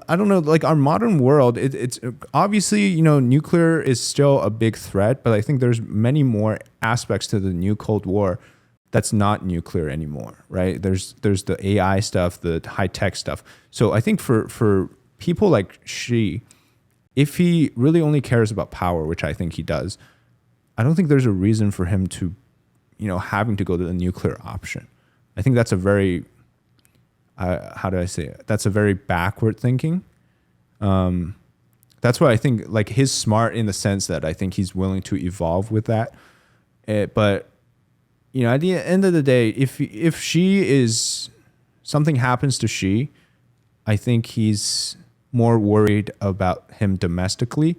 I don't know, like our modern world, it's obviously, nuclear is still a big threat, but I think there's many more aspects to the new Cold War that's not nuclear anymore, right? There's the AI stuff, the high-tech stuff. So I think for people like Xi, if he really only cares about power, which I think he does, I don't think there's a reason for him to, having to go to the nuclear option. I think that's a very, how do I say it? That's a very backward thinking. That's why I think like he's smart in the sense that I think he's willing to evolve with that. But at the end of the day, if Xi is, something happens to Xi, I think he's more worried about him domestically.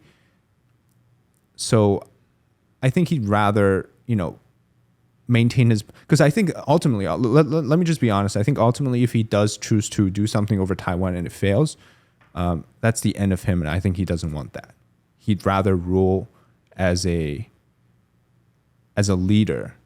So I think he'd rather, maintain his, because I think ultimately, let me just be honest. I think ultimately if he does choose to do something over Taiwan and it fails, that's the end of him. And I think he doesn't want that. He'd rather rule as a leader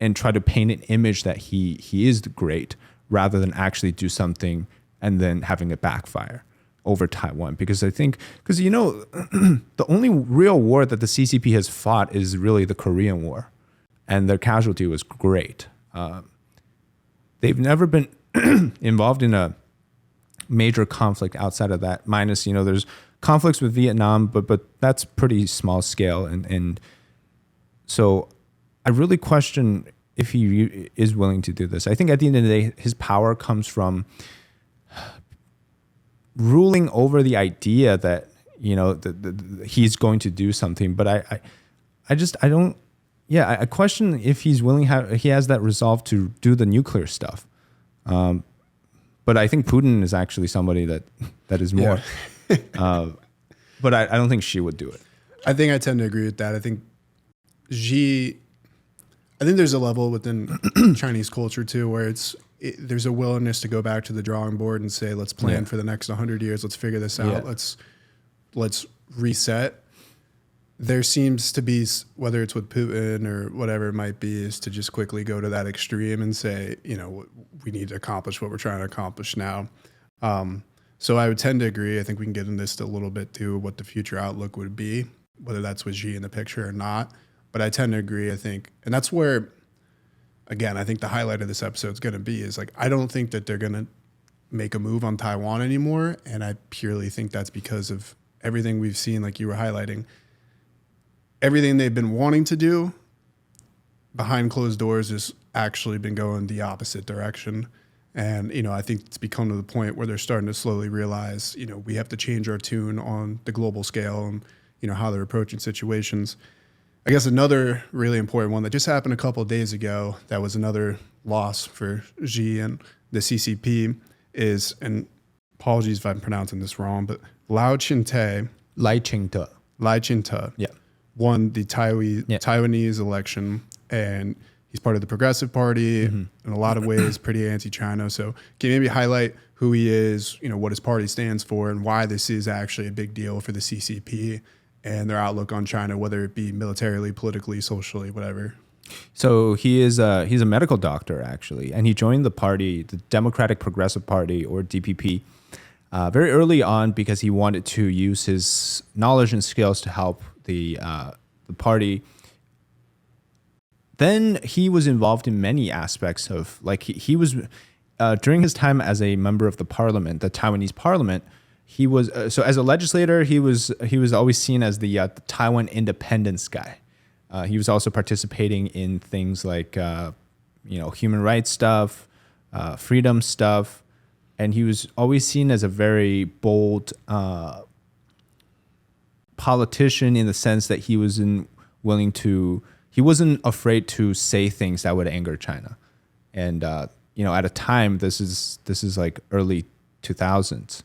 and try to paint an image that he is great rather than actually do something and then having it backfire over Taiwan. Because I think, the only real war that the CCP has fought is really the Korean War, and their casualty was great. They've never been involved in a major conflict outside of that, minus, there's conflicts with Vietnam, but that's pretty small scale. And so I really question if he is willing to do this. I think at the end of the day, his power comes from ruling over the idea that, he's going to do something. But I don't. Yeah, I question if he's willing. He has that resolve to do the nuclear stuff. But I think Putin is actually somebody that is more. But I don't think Xi would do it. I think I tend to agree with that. I think there's a level within Chinese culture too where there's a willingness to go back to the drawing board and say, let's plan for the next 100 years. Let's figure this out. Let's reset. There seems to be, whether it's with Putin or whatever it might be, is to just quickly go to that extreme and say, we need to accomplish what we're trying to accomplish now. So I would tend to agree. I think we can get into this a little bit too, what the future outlook would be, whether that's with Xi in the picture or not. But I tend to agree, I think. And that's where, again, I think the highlight of this episode is going to be is I don't think that they're going to make a move on Taiwan anymore. And I purely think that's because of everything we've seen, like you were highlighting. Everything they've been wanting to do behind closed doors has actually been going the opposite direction. And, I think it's become to the point where they're starting to slowly realize, we have to change our tune on the global scale and, how they're approaching situations. I guess another really important one that just happened a couple of days ago that was another loss for Xi and the CCP is, and apologies if I'm pronouncing this wrong, but Lai Ching-te Yeah. won the Taiwanese election, and he's part of the Progressive Party in a lot of ways, pretty anti-China. So can you maybe highlight who he is, what his party stands for, and why this is actually a big deal for the CCP and their outlook on China, whether it be militarily, politically, socially, whatever? So he's a medical doctor, actually, and he joined the party, the Democratic Progressive Party, or DPP, very early on because he wanted to use his knowledge and skills to help the party. Then he was involved in many aspects of, he was during his time as a member of the parliament, the Taiwanese parliament. He was so as a legislator, he was always seen as the Taiwan independence guy. He was also participating in things like human rights stuff, freedom stuff, and he was always seen as a very bold politician in the sense that he wasn't afraid to say things that would anger China. And at a time, this is like early 2000s,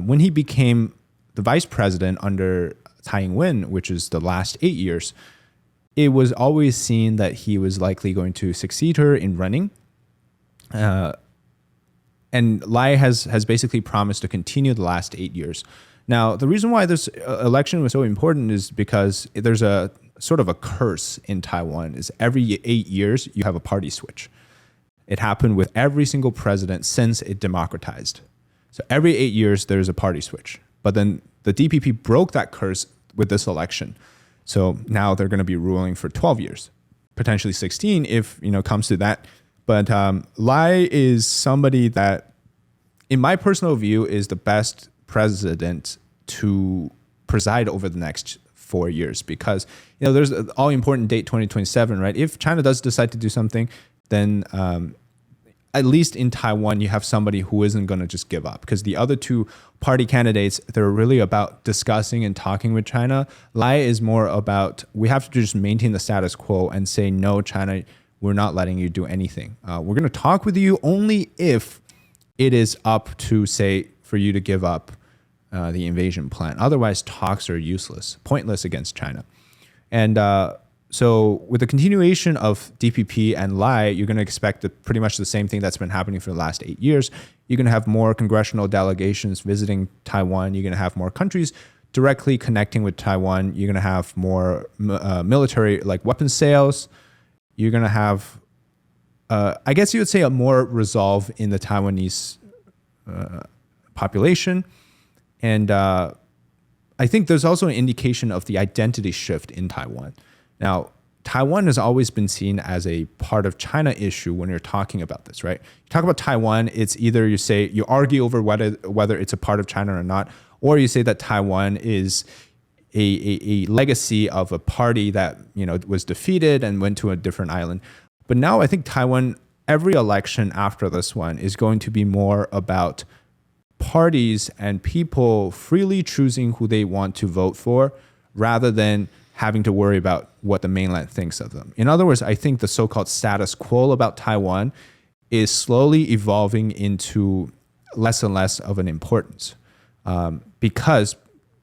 when he became the vice president under Tsai Ing-wen, which is the last 8 years, it was always seen that he was likely going to succeed her in running. And Lai has basically promised to continue the last 8 years. Now, the reason why this election was so important is because there's a sort of a curse in Taiwan is every 8 years you have a party switch. It happened with every single president since it democratized. So every 8 years there's a party switch. But then the DPP broke that curse with this election. So now they're going to be ruling for 12 years, potentially 16 if comes to that. But Lai is somebody that, in my personal view, is the best president to preside over the next 4 years because there's an all important date 2027, right? If China does decide to do something, then at least in Taiwan you have somebody who isn't going to just give up, because the other two party candidates, they're really about discussing and talking with China. Lai is more about, we have to just maintain the status quo and say, no, China, we're not letting you do anything. We're going to talk with you only if it is up to, say, for you to give up the invasion plan. Otherwise, talks are useless, pointless against China. And so with the continuation of DPP and Lai, you're going to expect pretty much the same thing that's been happening for the last 8 years. You're going to have more congressional delegations visiting Taiwan. You're going to have more countries directly connecting with Taiwan. You're going to have more military, like weapons sales. You're going to have, I guess you would say, a more resolve in the Taiwanese population. And I think there's also an indication of the identity shift in Taiwan. Now, Taiwan has always been seen as a part of China issue when you're talking about this, right? You talk about Taiwan, it's either you argue over whether it's a part of China or not, or you say that Taiwan is a legacy of a party that was defeated and went to a different island. But now I think Taiwan, every election after this one is going to be more about parties and people freely choosing who they want to vote for rather than having to worry about what the mainland thinks of them. In other words, I think the so-called status quo about Taiwan is slowly evolving into less and less of an importance because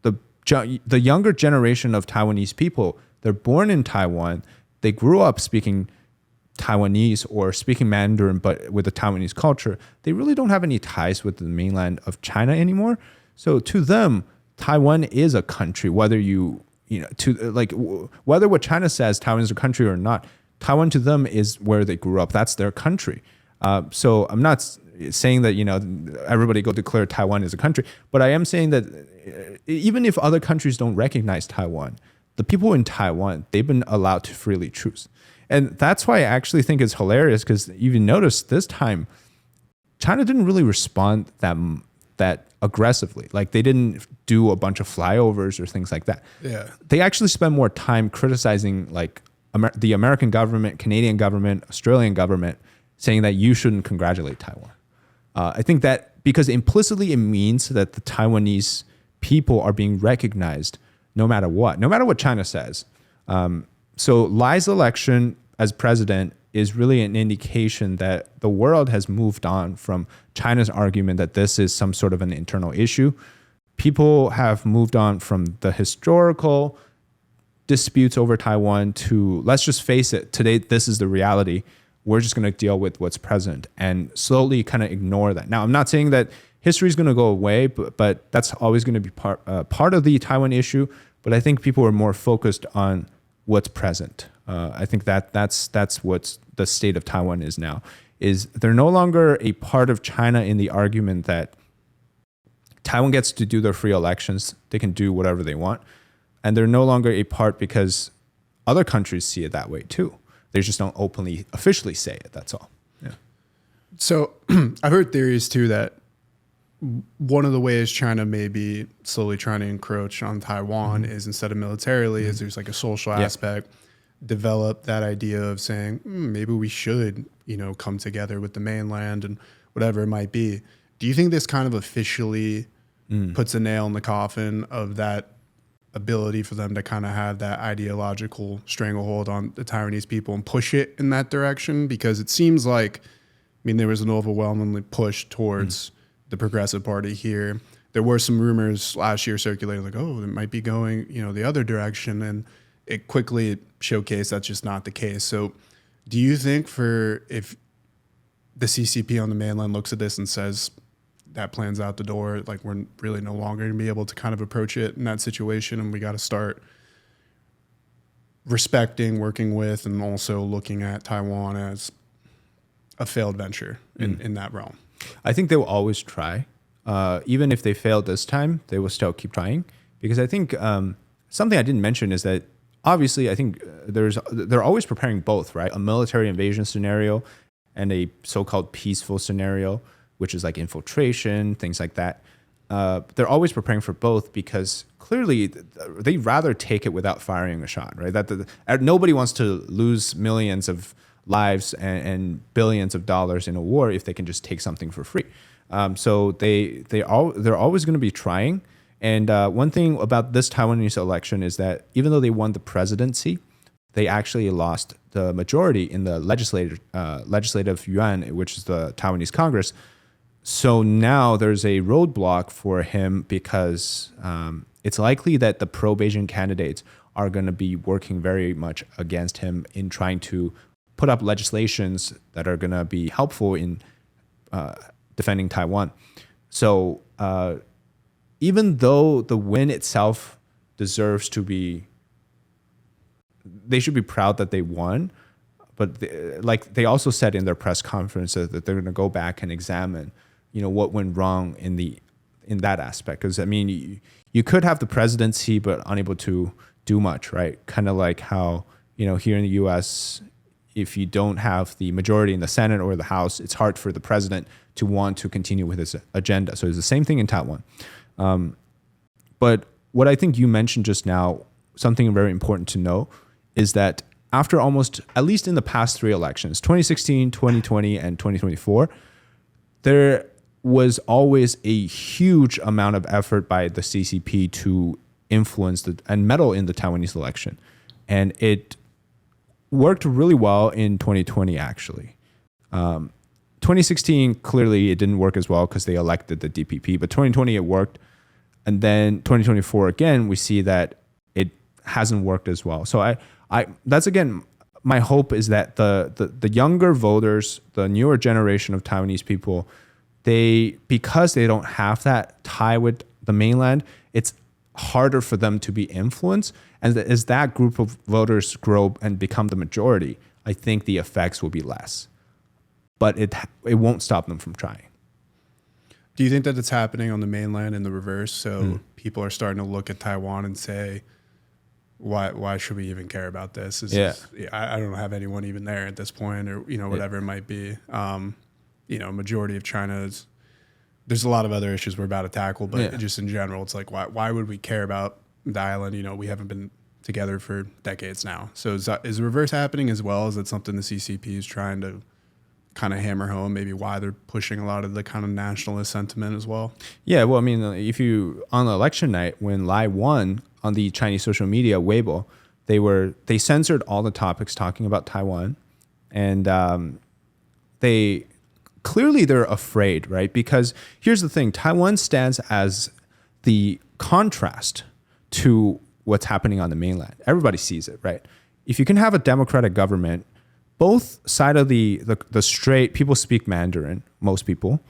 the younger generation of Taiwanese people, they're born in Taiwan, they grew up speaking Taiwanese or speaking Mandarin, but with the Taiwanese culture, they really don't have any ties with the mainland of China anymore. So to them, Taiwan is a country, whether whether what China says Taiwan is a country or not, Taiwan to them is where they grew up. That's their country. So I'm not saying that, everybody go declare Taiwan as a country, but I am saying that even if other countries don't recognize Taiwan, the people in Taiwan, they've been allowed to freely choose. And that's why I actually think it's hilarious because you notice this time, China didn't really respond that aggressively. Like they didn't do a bunch of flyovers or things like that. Yeah. They actually spent more time criticizing like the American government, Canadian government, Australian government, saying that you shouldn't congratulate Taiwan. I think that because implicitly it means that the Taiwanese people are being recognized no matter what China says. So Lai's election as president is really an indication that the world has moved on from China's argument that this is some sort of an internal issue. People have moved on from the historical disputes over Taiwan to, let's just face it, today this is the reality. We're just going to deal with what's present and slowly kind of ignore that. Now, I'm not saying that history is going to go away, but that's always going to be part of the Taiwan issue. But I think people are more focused on what's present. I think that's what's the state of Taiwan is now. Is they're no longer a part of China in the argument that Taiwan gets to do their free elections. They can do whatever they want. And they're no longer a part because other countries see it that way too. They just don't openly, officially say it. That's all. Yeah. So I've heard theories too that one of the ways China may be slowly trying to encroach on Taiwan is instead of militarily, is there's like a social aspect, develop that idea of saying maybe we should, come together with the mainland and whatever it might be. Do you think this kind of officially puts a nail in the coffin of that ability for them to kind of have that ideological stranglehold on the Taiwanese people and push it in that direction? Because it seems like, there was an overwhelmingly push towards the Progressive Party here. There were some rumors last year circulating like, oh, it might be going, the other direction. And it quickly showcased that's just not the case. So do you think if the CCP on the mainland looks at this and says that plan's out the door, like we're really no longer going to be able to kind of approach it in that situation, and we got to start respecting, working with, and also looking at Taiwan as a failed venture in that realm? I think they will always try. Even if they fail this time, they will still keep trying. Because I think something I didn't mention is that obviously I think they're always preparing both, right? A military invasion scenario and a so-called peaceful scenario, which is like infiltration, things like that. They're always preparing for both because clearly they'd rather take it without firing a shot, right? Nobody wants to lose millions of lives and billions of dollars in a war if they can just take something for free. So they're always going to be trying. And one thing about this Taiwanese election is that even though they won the presidency, they actually lost the majority in the legislative yuan, which is the Taiwanese Congress. So now there's a roadblock for him because it's likely that the pro-Beijing candidates are going to be working very much against him in trying to put up legislations that are going to be helpful in defending Taiwan. So even though the win itself deserves to be, they should be proud that they won, but they also said in their press conference that they're going to go back and examine, what went wrong in that aspect. Because you could have the presidency but unable to do much, right? Kind of like how here in the U.S., if you don't have the majority in the Senate or the House, it's hard for the president to want to continue with his agenda. So it's the same thing in Taiwan. But what I think you mentioned just now, something very important to know, is that after almost, at least in the past three elections, 2016, 2020, and 2024, there was always a huge amount of effort by the CCP to influence and meddle in the Taiwanese election. And it worked really well in 2020, actually. 2016, clearly it didn't work as well because they elected the DPP, but 2020 it worked. And then 2024, again, we see that it hasn't worked as well. So that's, again, my hope is that the younger voters, the newer generation of Taiwanese people, because they don't have that tie with the mainland, it's harder for them to be influenced. And as that group of voters grow and become the majority, I think the effects will be less. But it won't stop them from trying. Do you think that it's happening on the mainland in the reverse? So people are starting to look at Taiwan and say, why should we even care about this? I don't have anyone even there at this point, or whatever it might be. Majority of China's. There's a lot of other issues we're about to tackle, but just in general, it's like why would we care about the island? We haven't been together for decades now. So is the reverse happening as well? Is that something the CCP is trying to kind of hammer home, maybe why they're pushing a lot of the kind of nationalist sentiment as well? Yeah, well, I mean, if you on election night when Lai won on the Chinese social media Weibo, they censored all the topics talking about Taiwan, and they're afraid, right? Because here's the thing: Taiwan stands as the contrast to what's happening on the mainland. Everybody sees it, right? If you can have a democratic government, both side of the strait, people speak Mandarin, most people.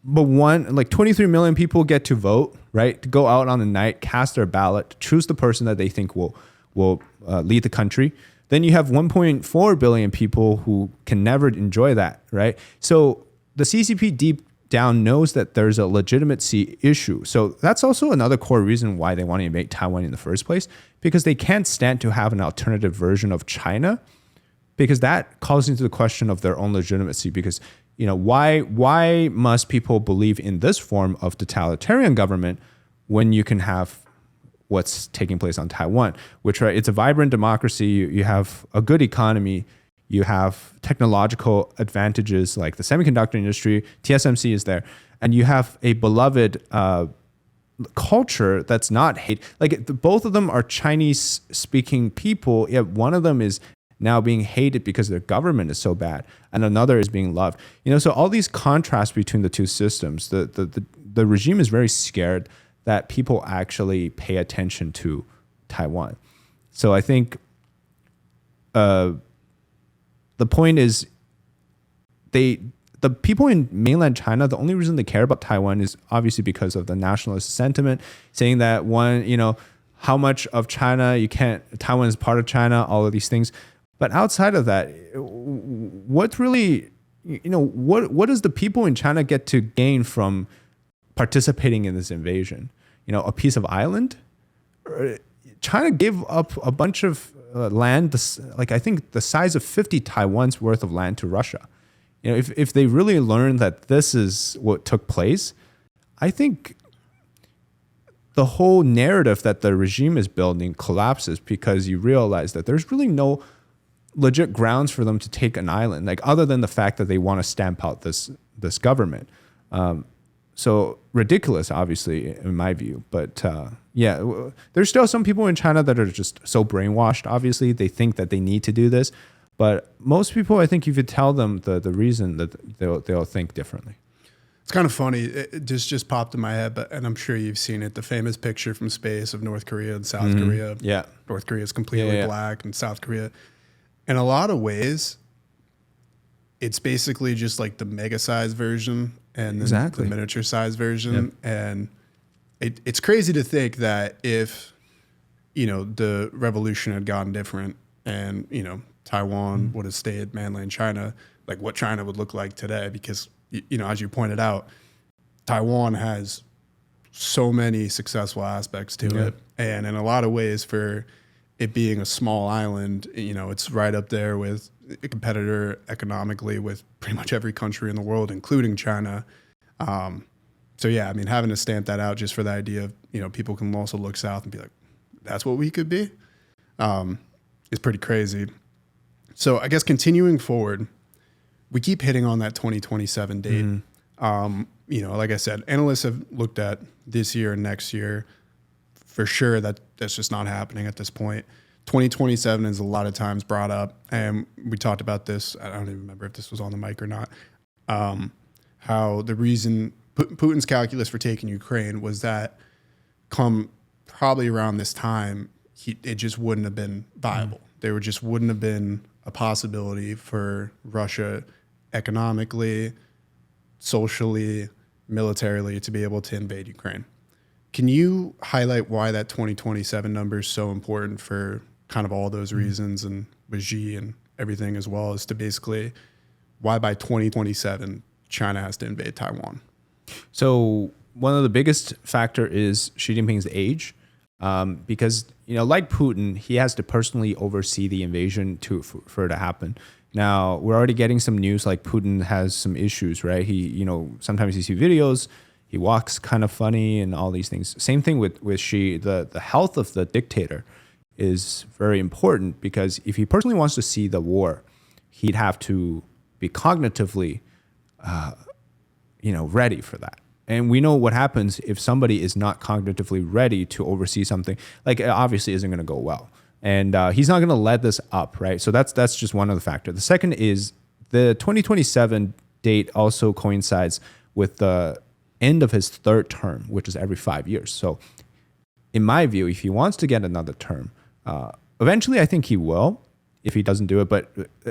But 23 million people get to vote, right? To go out on the night, cast their ballot, choose the person that they think will lead the country. Then you have 1.4 billion people who can never enjoy that, right? So the CCP deep down knows that there's a legitimacy issue. So that's also another core reason why they want to invade Taiwan in the first place, because they can't stand to have an alternative version of China, because that calls into the question of their own legitimacy. Because why must people believe in this form of totalitarian government when you can have what's taking place on Taiwan, which, right, it's a vibrant democracy. You have a good economy. You have technological advantages like the semiconductor industry. TSMC is there. And you have a beloved culture that's not hate. Both of them are Chinese speaking people, yet one of them is now being hated because their government is so bad, and another is being loved. So all these contrasts between the two systems, the regime is very scared that people actually pay attention to Taiwan. So I think the point is the people in mainland China, the only reason they care about Taiwan is obviously because of the nationalist sentiment, saying that how much of China Taiwan is part of China, all of these things. But outside of that, what really, what does the people in China get to gain from participating in this invasion? A piece of island? China gave up a bunch of land, I think the size of 50 Taiwan's worth of land to Russia. If they really learn that this is what took place, I think the whole narrative that the regime is building collapses, because you realize that there's really no legit grounds for them to take an island, other than the fact that they want to stamp out this government. So ridiculous, obviously, in my view. But there's still some people in China that are just so brainwashed. Obviously, they think that they need to do this. But most people, I think, if you tell them the reason, that they'll think differently. It's kind of funny. It just popped in my head, and I'm sure you've seen it. The famous picture from space of North Korea and South Korea. Yeah. North Korea is completely black, and South Korea. In a lot of ways, it's basically just like the mega size version and the miniature size version. Yep. And it's crazy to think that if, the revolution had gone different and, Taiwan would have stayed mainland China, what China would look like today. Because, as you pointed out, Taiwan has so many successful aspects to it. And in a lot of ways, for it being a small island, it's right up there with a competitor economically with pretty much every country in the world, including China. Having to stamp that out just for the idea of, people can also look south and be like, that's what we could be, is pretty crazy. So I guess continuing forward, we keep hitting on that 2027 date. like I said, analysts have looked at this year and next year. For sure, that's just not happening at this point. 2027 is a lot of times brought up, and we talked about this. I don't even remember if this was on the mic or not. How the reason Putin's calculus for taking Ukraine was that come probably around this time, it just wouldn't have been viable. There just wouldn't have been a possibility for Russia economically, socially, militarily to be able to invade Ukraine. Can you highlight why that 2027 number is so important for kind of all those reasons, and with Xi and everything, as well as to basically why by 2027 China has to invade Taiwan? So one of the biggest factor is Xi Jinping's age, because like Putin, he has to personally oversee the invasion for it to happen. Now we're already getting some news like Putin has some issues, right? He sometimes you see videos, he walks kind of funny and all these things. Same thing with Xi. The health of the dictator is very important, because if he personally wants to see the war, he'd have to be cognitively ready for that. And we know what happens if somebody is not cognitively ready to oversee something. Like, it obviously isn't going to go well. And he's not going to let this up, right? So that's just one of the factors. The second is the 2027 date also coincides with the end of his third term, which is every 5 years. So in my view, if he wants to get another term, eventually I think he will if he doesn't do it. But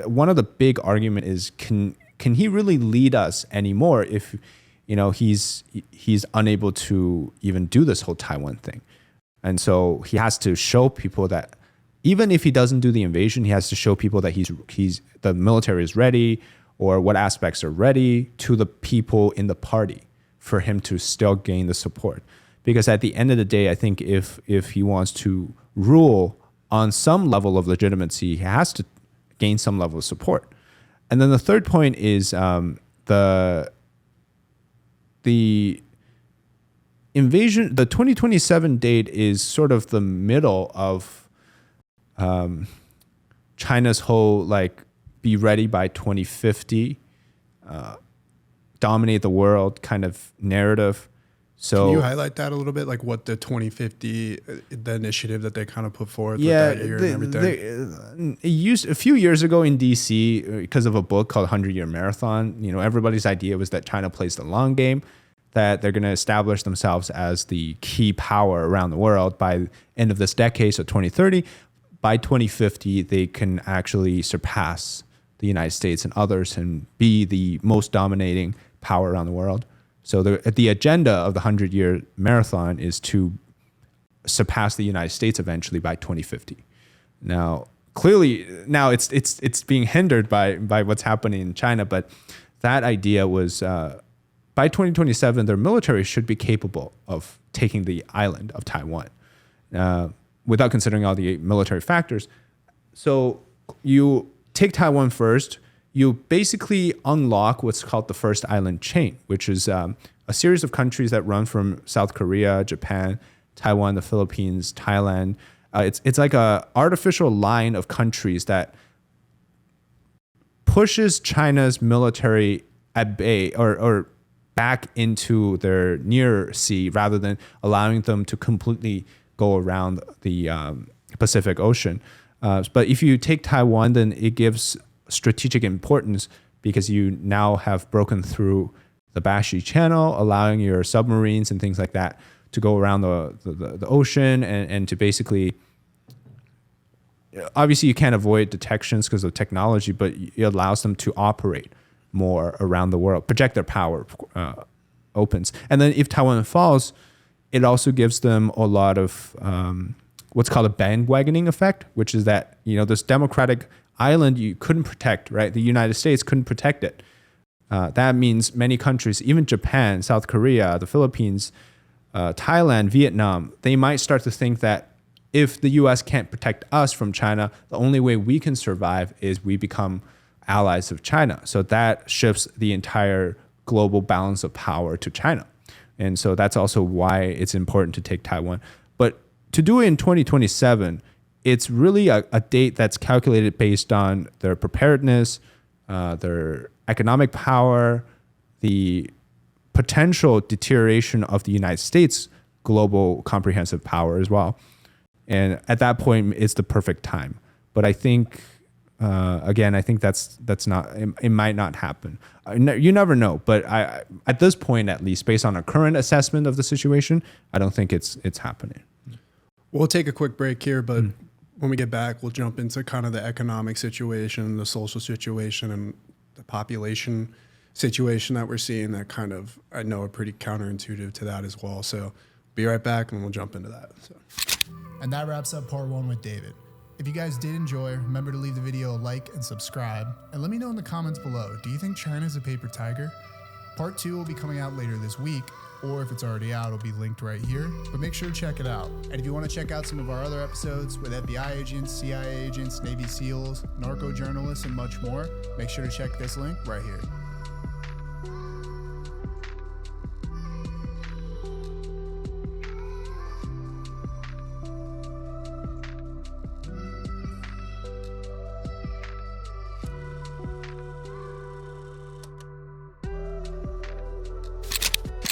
one of the big argument is, can he really lead us anymore if he's unable to even do this whole Taiwan thing? And so he has to show people that even if he doesn't do the invasion, he has to show people that the military is ready, or what aspects are ready, to the people in the party for him to still gain the support. Because at the end of the day, I think if he wants to rule on some level of legitimacy, he has to gain some level of support. And then the third point is the invasion. The 2027 date is sort of the middle of China's whole be ready by 2050, dominate the world kind of narrative. So can you highlight that a little bit, like what the 2050, the initiative that they kind of put forth with that year and everything? A few years ago in DC, because of a book called 100-Year Marathon, everybody's idea was that China plays the long game, that they're going to establish themselves as the key power around the world by the end of this decade, so 2030. By 2050, they can actually surpass the United States and others and be the most dominating power around the world. So the agenda of the 100-Year Marathon is to surpass the United States eventually by 2050. Now, clearly, it's being hindered by what's happening in China, but that idea was by 2027, their military should be capable of taking the island of Taiwan without considering all the military factors. So you take Taiwan first, you basically unlock what's called the first island chain, which is a series of countries that run from South Korea, Japan, Taiwan, the Philippines, Thailand. It's like a artificial line of countries that pushes China's military at bay or back into their near sea, rather than allowing them to completely go around the Pacific Ocean. But if you take Taiwan, then it gives strategic importance, because you now have broken through the Bashi Channel, allowing your submarines and things like that to go around the ocean and to basically, obviously you can't avoid detections because of technology, but it allows them to operate more around the world, project their power, opens. And then if Taiwan falls, it also gives them a lot of what's called a bandwagoning effect, which is that, this democratic island you couldn't protect, right? The United States couldn't protect it. That means many countries, even Japan, South Korea, the Philippines, Thailand, Vietnam, they might start to think that if the US can't protect us from China, the only way we can survive is we become allies of China. So that shifts the entire global balance of power to China. And so that's also why it's important to take Taiwan. But to do it in 2027, it's really a date that's calculated based on their preparedness, their economic power, the potential deterioration of the United States global comprehensive power as well. And at that point, it's the perfect time. But I think, again, I think that's not, it might not happen. You never know. But at this point, at least, based on a current assessment of the situation, I don't think it's happening. We'll take a quick break here, but when we get back, we'll jump into kind of the economic situation, the social situation, and the population situation that we're seeing that kind of, I know, are pretty counterintuitive to that as well. So be right back and we'll jump into that. So. And that wraps up part 1 with David. If you guys did enjoy, remember to leave the video a like and subscribe. And let me know in the comments below, do you think China's a paper tiger? Part 2 will be coming out later this week, or if it's already out, it'll be linked right here. But make sure to check it out. And if you want to check out some of our other episodes with FBI agents, CIA agents, Navy SEALs, narco journalists, and much more, make sure to check this link right here.